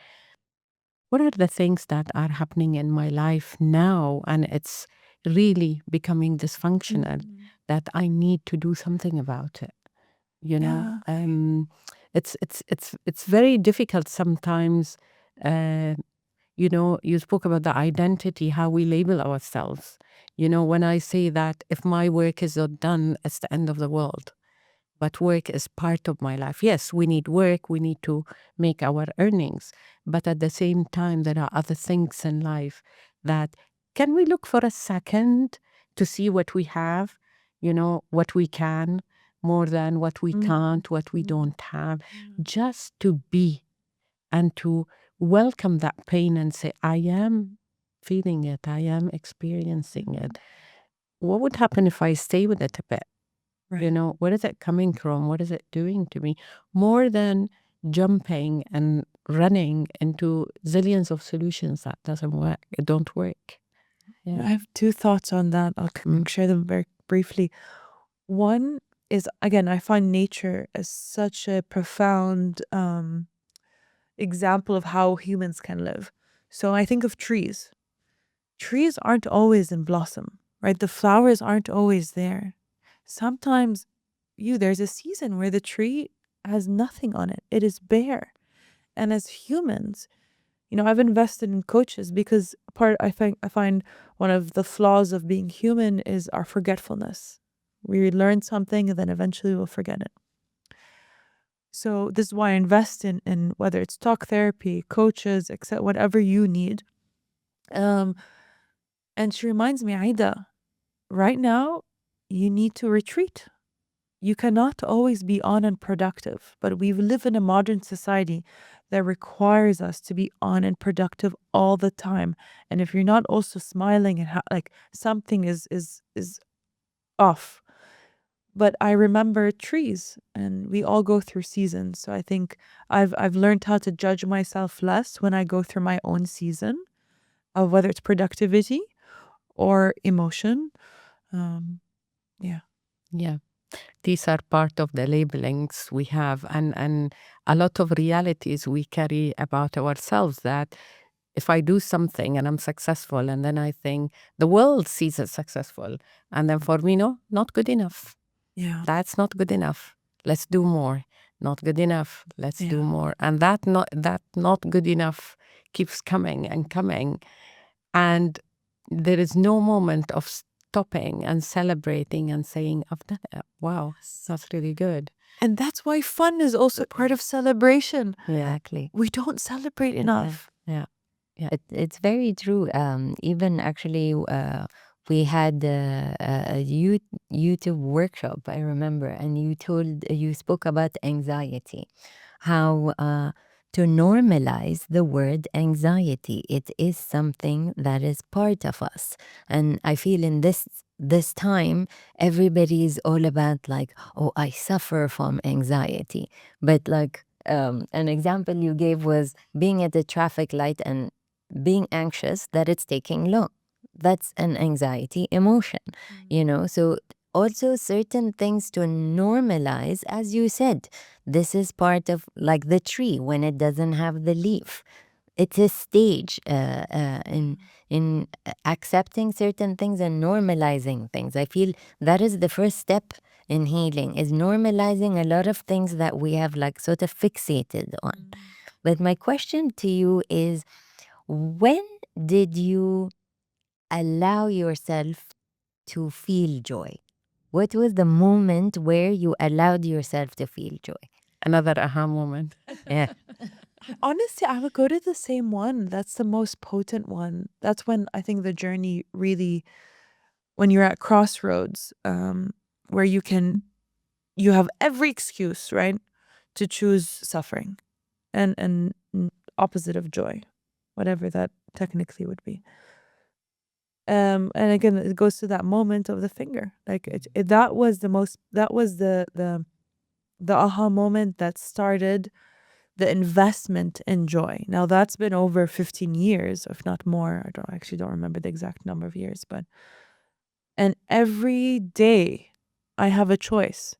what are the things that are happening in my life now? And it's really becoming dysfunctional that I need to do something about it. It's very difficult sometimes. You spoke about the identity, how we label ourselves. When I say that if my work is not done, it's the end of the world. But work is part of my life. Yes, we need work, we need to make our earnings. But at the same time, there are other things in life that can we look for a second to see what we have, what we can, more than what we can't, what we don't have, just to be and to welcome that pain and say, I am feeling it, I am experiencing it. What would happen if I stay with it a bit? Right. Where is it coming from? What is it doing to me? More than jumping and running into zillions of solutions that doesn't work, it don't work. Yeah. I have two thoughts on that. I'll share them very briefly. One is, again, I find nature as such a profound example of how humans can live. So I think of trees. Trees aren't always in blossom, right? The flowers aren't always there. Sometimes there's a season where the tree has nothing on it. It is bare. And as humans, I've invested in coaches because I find one of the flaws of being human is our forgetfulness. We learn something and then eventually we'll forget it. So this is why I invest in whether it's talk therapy, coaches, etc., whatever you need. And she reminds me, Aida, right now you need to retreat. You cannot always be on and productive, but we live in a modern society that requires us to be on and productive all the time. And if you're not also smiling and like something is off. But I remember trees, and we all go through seasons. So I think I've learned how to judge myself less when I go through my own season of whether it's productivity or emotion. Yeah. Yeah. These are part of the labelings we have and a lot of realities we carry about ourselves that if I do something and I'm successful and then I think the world sees it successful and then for me, no, not good enough. Yeah. That's not good enough. Let's do more. Not good enough. Let's do more. And that not good enough keeps coming and coming. And there is no moment of stopping and celebrating and saying, I've done it. Wow, that's really good. And that's why fun is also part of celebration. Exactly. We don't celebrate enough. Yeah. It's very true. Even actually, we had a YouTube workshop, I remember, and you spoke about anxiety, how to normalize the word anxiety. It is something that is part of us, and I feel in this time, everybody is all about like, oh, I suffer from anxiety, but like. An example you gave was being at the traffic light and being anxious that it's taking long. That's an anxiety emotion, So also certain things to normalize, as you said, this is part of like the tree when it doesn't have the leaf. It's a stage in accepting certain things and normalizing things. I feel that is the first step in healing, is normalizing a lot of things that we have like sort of fixated on. But my question to you is, when did you allow yourself to feel joy? What was the moment where you allowed yourself to feel joy? Another aha moment. Yeah. Honestly, I would go to the same one. That's the most potent one. That's when I think the journey really, when you're at crossroads, where you have every excuse, right, to choose suffering and opposite of joy, whatever that technically would be. And again, it goes to that moment of the finger. Like that was the aha moment that started the investment in joy. Now that's been over 15 years, if not more. I actually don't remember the exact number of years, and every day I have a choice.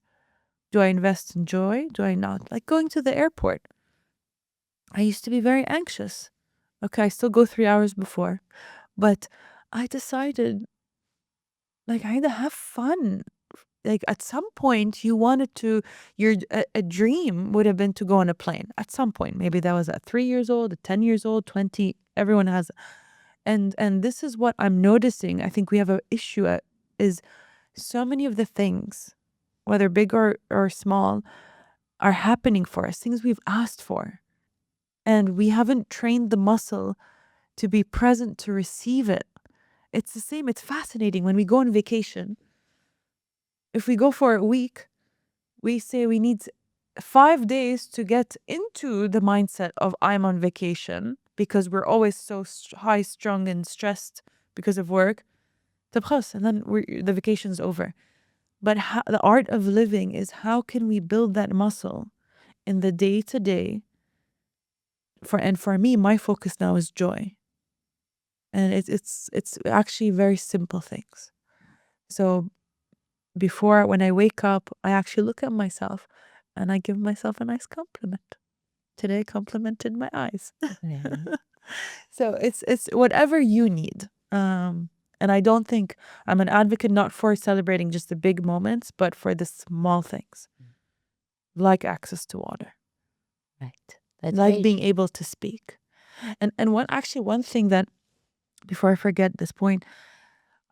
Do I invest in joy? Do I not? Like going to the airport. I used to be very anxious. Okay, I still go 3 hours before, but I decided, like, I had to have fun. Like at some point you wanted to, a dream would have been to go on a plane at some point. Maybe that was at 3 years old, at 10 years old, 20. Everyone has, and this is what I'm noticing. I think we have an issue is so many of the things, whether big or small, are happening for us, things we've asked for, and we haven't trained the muscle to be present to receive it. It's the same. It's fascinating when we go on vacation. If we go for a week, we say we need 5 days to get into the mindset of I'm on vacation, because we're always so high strung and stressed because of work. And then the vacation's over. But the art of living is, how can we build that muscle in the day to day? For me, my focus now is joy, and it's actually very simple things. So before, when I wake up, I actually look at myself and I give myself a nice compliment. Today complimented my eyes. So it's whatever you need. And I don't think, I'm an advocate not for celebrating just the big moments, but for the small things, like access to water, Right. That's like very being able to speak. And one thing that, before I forget this point,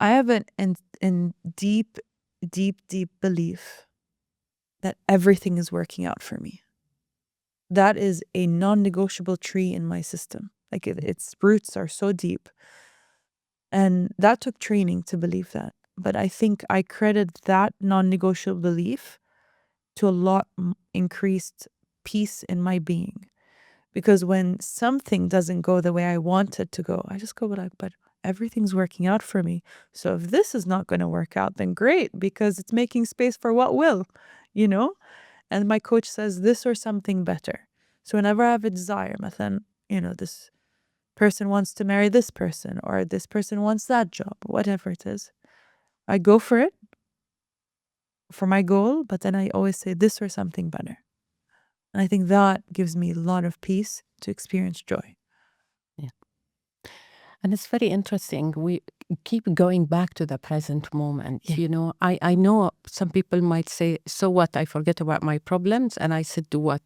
I have an deep, deep, deep belief that everything is working out for me. That is a non-negotiable tree in my system. Like its roots are so deep. And that took training to believe that. But I think I credit that non-negotiable belief to a lot increased peace in my being. Because when something doesn't go the way I want it to go, I just go like, but everything's working out for me. So if this is not going to work out, then great, because it's making space for what will, you know? And my coach says this or something better. So whenever I have a desire, مثلا, this person wants to marry this person, or this person wants that job, whatever it is, I go for it, for my goal, but then I always say this or something better. And I think that gives me a lot of peace to experience joy. And it's very interesting. We keep going back to the present moment. Yeah. I know some people might say, so what? I forget about my problems and I said, do what?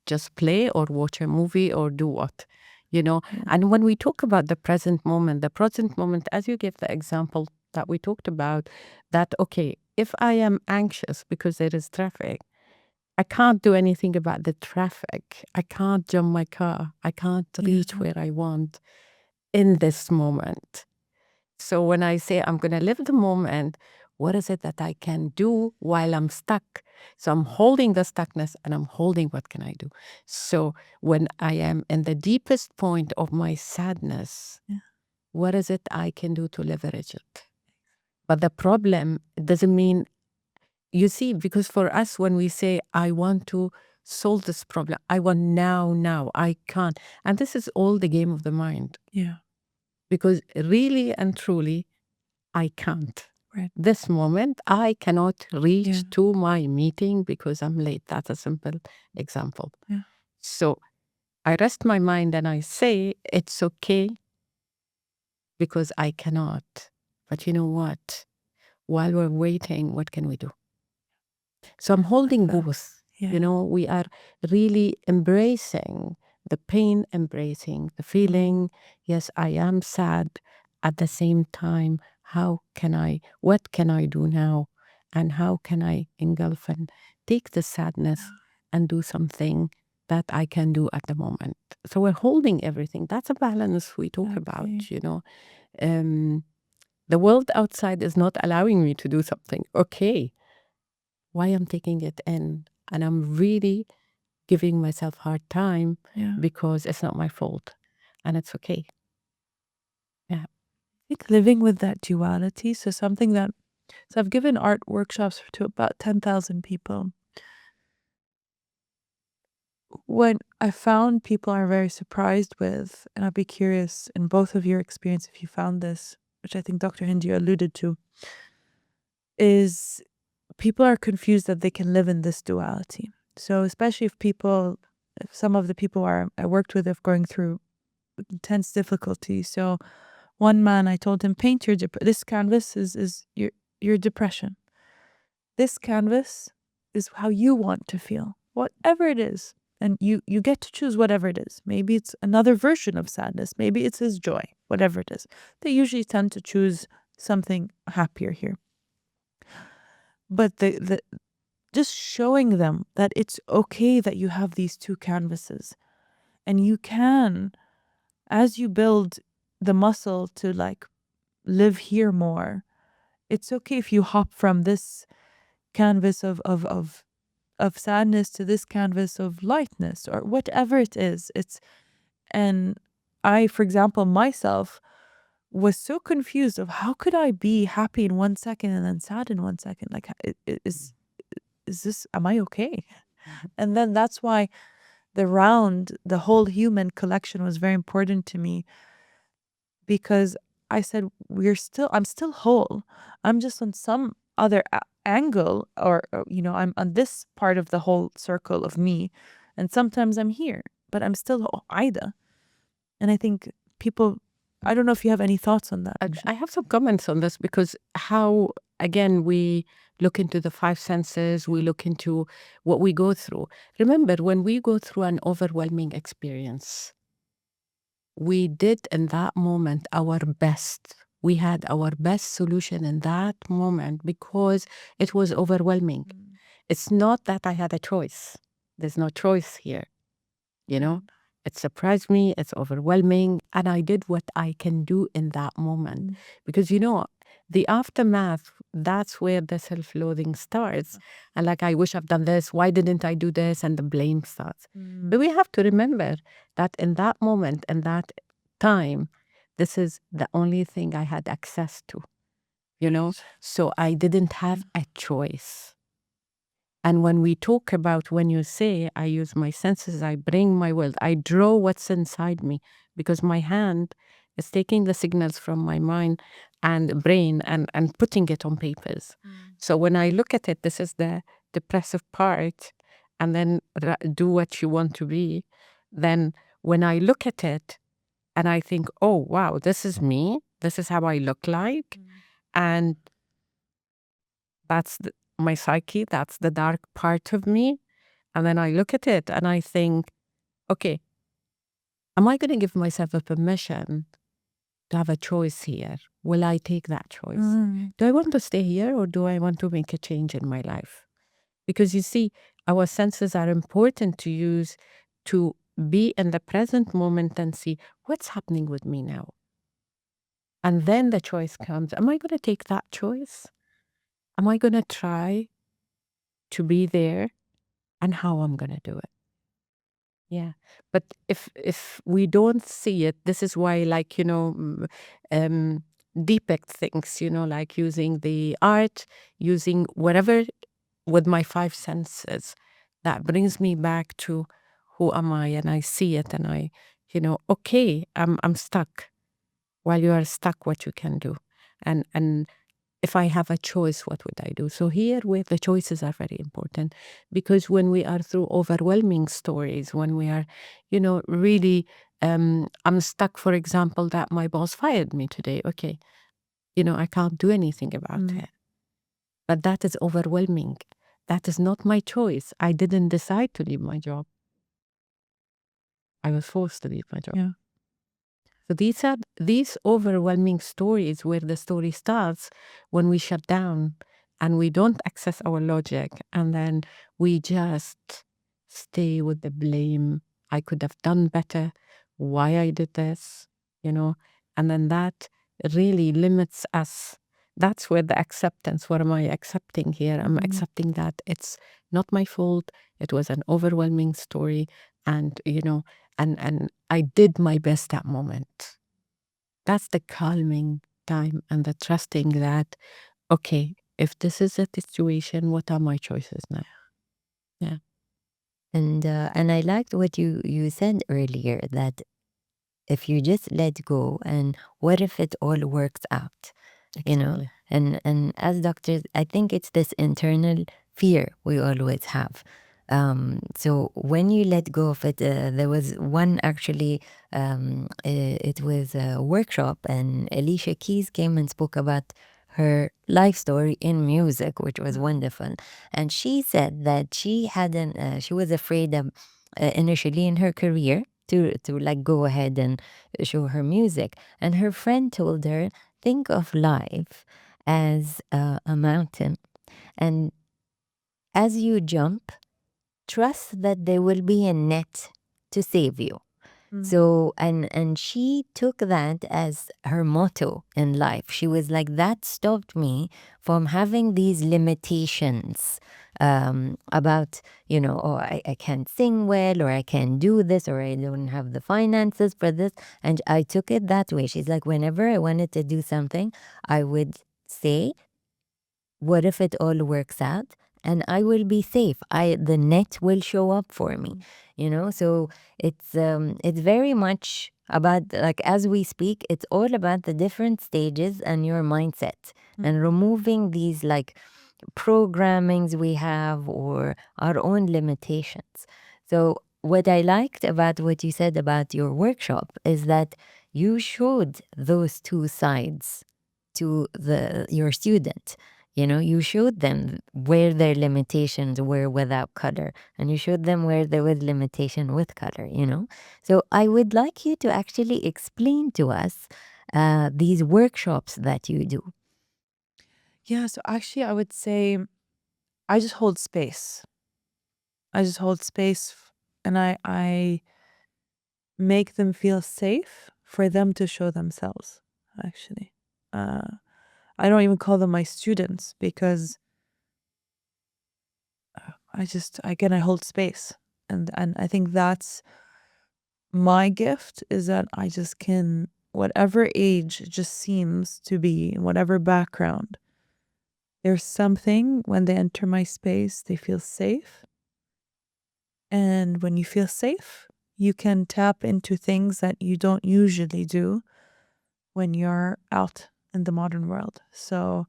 Just play or watch a movie or do what? you know. And when we talk about the present moment, as you gave the example that we talked about, that, okay, if I am anxious because there is traffic, I can't do anything about the traffic. I can't jump my car. I can't reach where I want in this moment. So when I say I'm going to live the moment, what is it that I can do while I'm stuck? So I'm holding the stuckness and I'm holding what can I do. So when I am in the deepest point of my sadness, what is it I can do to leverage it? But the problem doesn't mean, you see, because for us, when we say, I want to solve this problem, I want now, I can't. And this is all the game of the mind. Yeah. Because really and truly, I can't. Right. This moment, I cannot reach Yeah. to my meeting because I'm late. That's a simple example. Yeah. So I rest my mind and I say, it's okay because I cannot. But you know what? While we're waiting, what can we do? So I'm holding both. Yeah. You know, we are really embracing the pain, embracing the feeling. Yes, I am sad. At the same time, what can I do now? And how can I engulf and take the sadness and do something that I can do at the moment? So we're holding everything. That's a balance we talk about, you know. The world outside is not allowing me to do something. Okay, why I'm taking it in, and I'm really giving myself hard time because it's not my fault, and it's okay. Yeah. I think living with that duality, so I've given art workshops to about 10,000 people. What I found people are very surprised with, and I'd be curious in both of your experience if you found this, which I think Dr. Hindi alluded to, is people are confused that they can live in this duality. So especially if some of the people I worked with are going through intense difficulty. So one man, I told him, paint this canvas is your depression. This canvas is how you want to feel, whatever it is. And you get to choose whatever it is. Maybe it's another version of sadness. Maybe it's his joy, whatever it is. They usually tend to choose something happier here. But the just showing them that it's okay that you have these two canvases. And you can, as you build the muscle to like live here more, it's okay if you hop from this canvas of sadness to this canvas of lightness or whatever it is. And I, for example, myself was so confused of how could I be happy in 1 second and then sad in 1 second? Like, is this, am I okay? And then that's why the whole human collection was very important to me, because I said, I'm still whole. I'm just on some other angle, or, I'm on this part of the whole circle of me. And sometimes I'm here, but I'm still Ida. And I think I don't know if you have any thoughts on that. I have some comments on this because how, again, we look into the five senses, we look into what we go through. Remember, when we go through an overwhelming experience, we did in that moment our best. We had our best solution in that moment because it was overwhelming. It's not that I had a choice. There's no choice here, you know? It surprised me, it's overwhelming, and I did what I can do in that moment. Because, the aftermath, that's where the self-loathing starts. And like, I wish I've done this, why didn't I do this? And the blame starts. But we have to remember that in that moment, in that time, this is the only thing I had access to, So I didn't have a choice. And when we talk about, when you say, I use my senses, I bring my will, I draw what's inside me, because my hand is taking the signals from my mind and brain and putting it on papers. So when I look at it, this is the depressive part, and then do what you want to be. Then when I look at it and I think, oh, wow, this is me, this is how I look like. And that's my psyche, that's the dark part of me. And then I look at it and I think, okay, Am I going to give myself a permission to have a choice here? Will I take that choice? Do I want to stay here or do I want to make a change in my life? Because you see, our senses are important to use to be in the present moment and see what's happening with me now. And then the choice comes. Am I going to take that choice? Am I going to try to be there, and how I'm going to do it? Yeah. But if we don't see it, this is why, like, depict things, like using the art, using whatever with my five senses, that brings me back to who am I, and I see it, and I, okay, I'm stuck. While you are stuck, what you can do, and if I have a choice, what would I do? So here, where the choices are very important, because when we are through overwhelming stories, when we are, really, I'm stuck. For example, that my boss fired me today. Okay, I can't do anything about it, but that is overwhelming. That is not my choice. I didn't decide to leave my job. I was forced to leave my job. Yeah. So these overwhelming stories where the story starts when we shut down and we don't access our logic, and then we just stay with the blame. I could have done better. Why I did this, and then that really limits us. That's where the acceptance, what am I accepting here? I'm accepting that it's not my fault. It was an overwhelming story. And, and I did my best that moment. That's the calming time and the trusting that, okay, if this is a situation, what are my choices now? Yeah. And I liked what you said earlier, that if you just let go, and what if it all works out? Exactly. And as doctors, I think it's this internal fear we always have. So when you let go of it, there was one actually, it was a workshop, and Alicia Keys came and spoke about her life story in music, which was wonderful. And she said that she was afraid of, initially in her career, to like go ahead and show her music. And her friend told her, think of life as a mountain, and as you jump, trust that there will be a net to save you. So, and she took that as her motto in life. She was like, that stopped me from having these limitations, about, oh, I can't sing well, or I can't do this, or I don't have the finances for this. And I took it that way. She's like, whenever I wanted to do something, I would say, what if it all works out? And I will be safe. The net will show up for me, So it's very much about, like, as we speak, it's all about the different stages and your mindset, and removing these like programmings we have, or our own limitations. So what I liked about what you said about your workshop is that you showed those two sides to your student. You showed them where their limitations were without color, and you showed them where there was limitation with color. So I would like you to actually explain to us these workshops that you do. Yeah, so actually, I would say I just hold space. I just hold space, and I make them feel safe for them to show themselves, actually. Uh, I don't even call them my students, because again, I hold space. And I think that's my gift, is that I just can, whatever age it just seems to be, whatever background, there's something when they enter my space, they feel safe. And when you feel safe, you can tap into things that you don't usually do when you're out in the modern world. So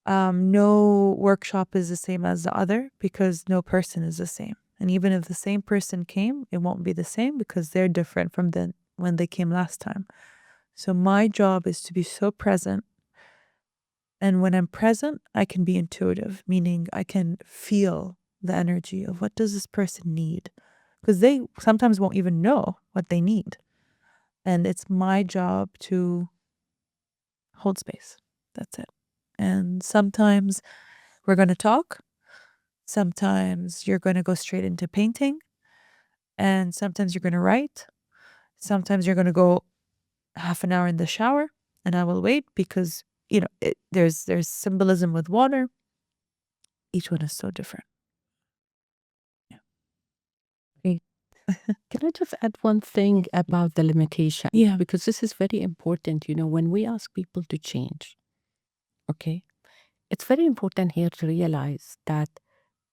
no workshop is the same as the other, because no person is the same. And even if the same person came, it won't be the same, because they're different from when they came last time. So my job is to be so present. And when I'm present, I can be intuitive, meaning I can feel the energy of what does this person need. because they sometimes won't even know what they need. And it's my job to hold space. That's it. And sometimes we're going to talk. Sometimes you're going to go straight into painting. And sometimes you're going to write. Sometimes you're going to go half an hour in the shower and I will wait because, there's symbolism with water. Each one is so different. Great. Can I just add one thing about the limitation? Yeah. Because this is very important. When we ask people to change, okay, it's very important here to realize that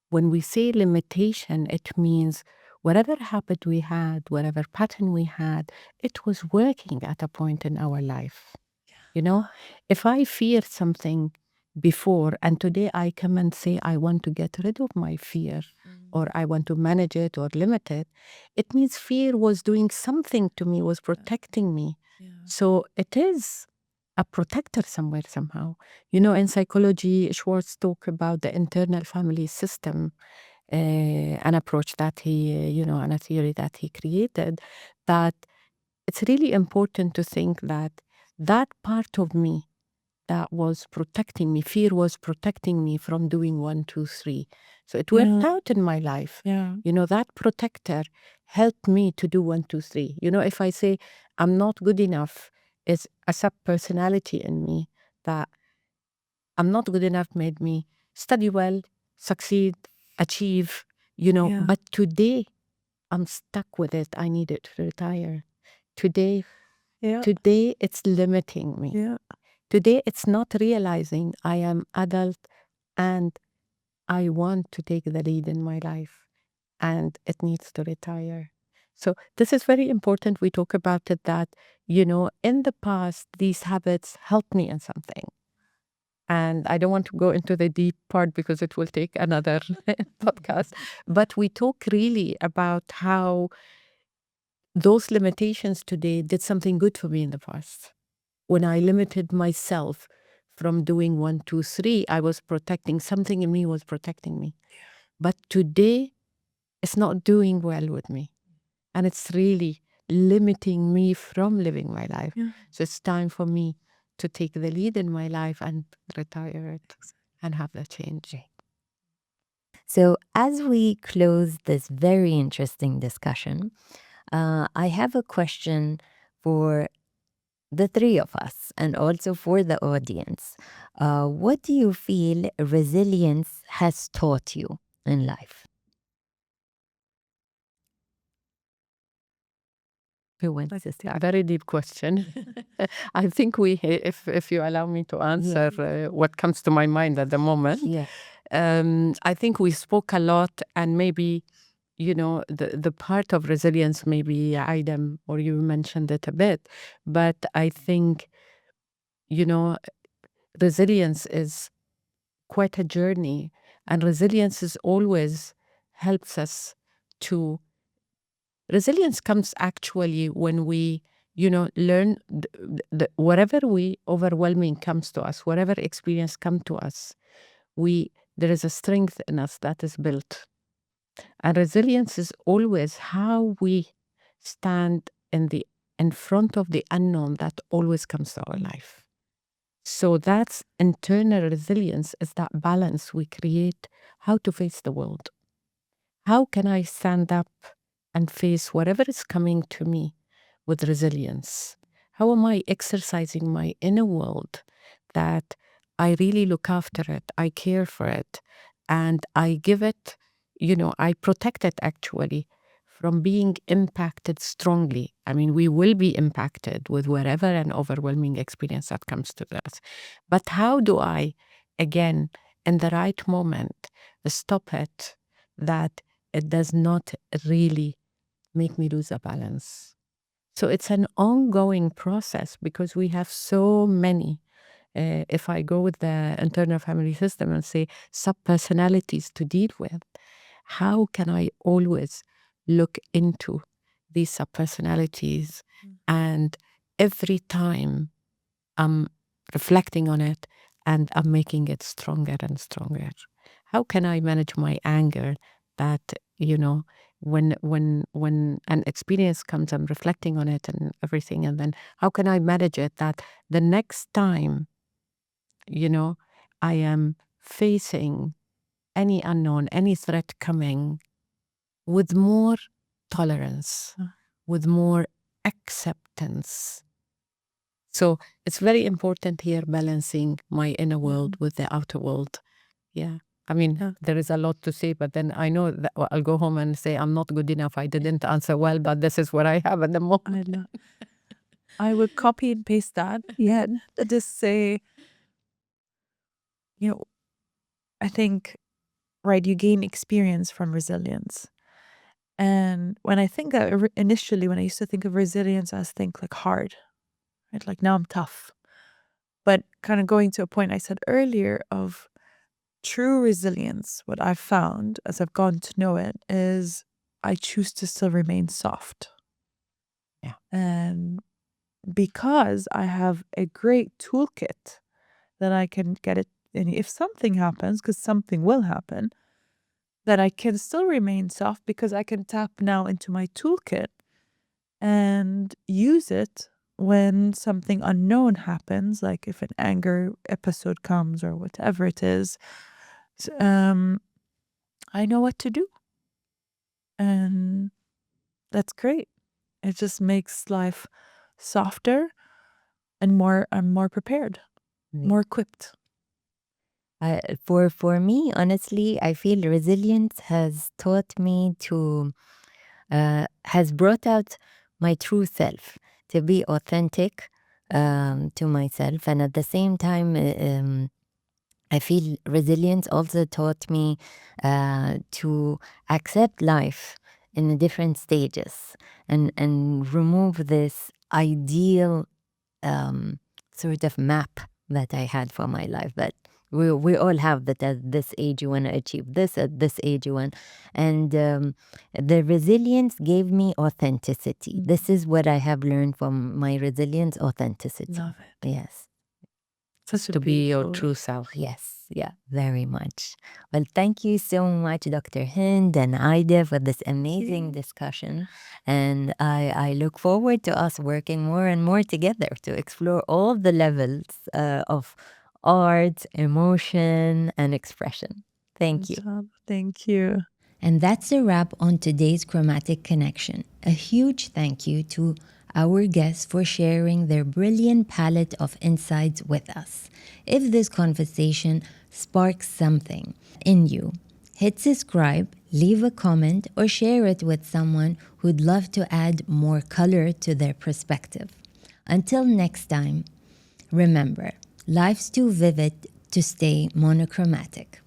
when we say limitation, it means whatever habit we had, whatever pattern we had, it was working at a point in our life. If I feared something before and today I come and say I want to get rid of my fear or I want to manage it or limit it, it means fear was doing something to me, was protecting me. So it is a protector somewhere, somehow. In psychology, Schwartz talk about the internal family system, an approach that he, and a theory that he created, that it's really important to think that that part of me that was protecting me, fear was protecting me from doing one, two, three. So it worked out in my life. Yeah. That protector helped me to do one, two, three. If I say I'm not good enough, it's a sub-personality in me that I'm not good enough made me study well, succeed, achieve, Yeah. but today I'm stuck with it. I need it to retire. Today it's limiting me. Yeah. Today it's not realizing I am adult and I want to take the lead in my life and it needs to retire. So this is very important. We talk about it that, in the past, these habits helped me in something. And I don't want to go into the deep part because it will take another podcast. But we talk really about how those limitations today did something good for me in the past. When I limited myself from doing one, two, three, I was protecting something in me was protecting me. But today, it's not doing well with me. And it's really limiting me from living my life. So it's time for me to take the lead in my life and retire it and have the change. So, as we close this very interesting discussion, I have a question for the three of us and also for the audience. What do you feel resilience has taught you in life? Who wants to start? A very deep question. I think if you allow me to answer what comes to my mind at the moment. Yeah. I think we spoke a lot, and maybe, the part of resilience, maybe Aidam or you mentioned it a bit, but I think, resilience is quite a journey, and resilience is always helps us to. Resilience comes actually when we, learn whatever we overwhelming comes to us, whatever experience come to us, there is a strength in us that is built. And resilience is always how we stand in front of the unknown that always comes to our life. So that's internal resilience, is that balance we create, how to face the world. How can I stand up and face whatever is coming to me with resilience? How am I exercising my inner world that I really look after it, I care for it, and I give it, I protect it actually from being impacted strongly. I mean, we will be impacted with whatever an overwhelming experience that comes to us. But how do I, again, in the right moment, stop it, that it does not really make me lose a balance? So it's an ongoing process because we have so many. If I go with the internal family system and say sub-personalities to deal with, how can I always look into these sub-personalities? And every time I'm reflecting on it and I'm making it stronger and stronger. How can I manage my anger that, when an experience comes, I'm reflecting on it and everything, and then how can I manage it that the next time, I am facing any unknown, any threat coming with more tolerance, with more acceptance. So it's very important here balancing my inner world with the outer world. Yeah. I mean, there is a lot to say, but then I know that I'll go home and say, I'm not good enough. I didn't answer well, but this is what I have at the moment. I would copy and paste that. Yeah. Just say, I think, right, you gain experience from resilience. And when I think that initially, when I used to think of resilience, I was think like hard, right? Like now I'm tough. But kind of going to a point I said earlier of true resilience, what I've found as I've gotten to know it is I choose to still remain soft. Yeah. And because I have a great toolkit that I can get it, and if something happens, because something will happen, that I can still remain soft because I can tap now into my toolkit and use it when something unknown happens, like if an anger episode comes or whatever it is. I know what to do. And that's great. It just makes life softer and I'm more prepared, more equipped. For me, honestly, I feel resilience has taught me to, has brought out my true self, to be authentic to myself. And at the same time, I feel resilience also taught me to accept life in the different stages and remove this ideal sort of map that I had for my life. But we all have that at this age you want to achieve this, at this age you want. And the resilience gave me authenticity. This is what I have learned from my resilience, authenticity. Love it. Yes. Such a To be your beautiful- true self. Yes, yeah, very much. Well, thank you so much, Dr. Hind and Aida, for this amazing discussion. And I look forward to us working more and more together to explore all the levels of art, emotion, and expression. Thank you. Good job. Thank you. And that's a wrap on today's Chromatic Connection. A huge thank you to our guests for sharing their brilliant palette of insights with us. If this conversation sparks something in you, hit subscribe, leave a comment, or share it with someone who'd love to add more color to their perspective. Until next time, remember, life's too vivid to stay monochromatic.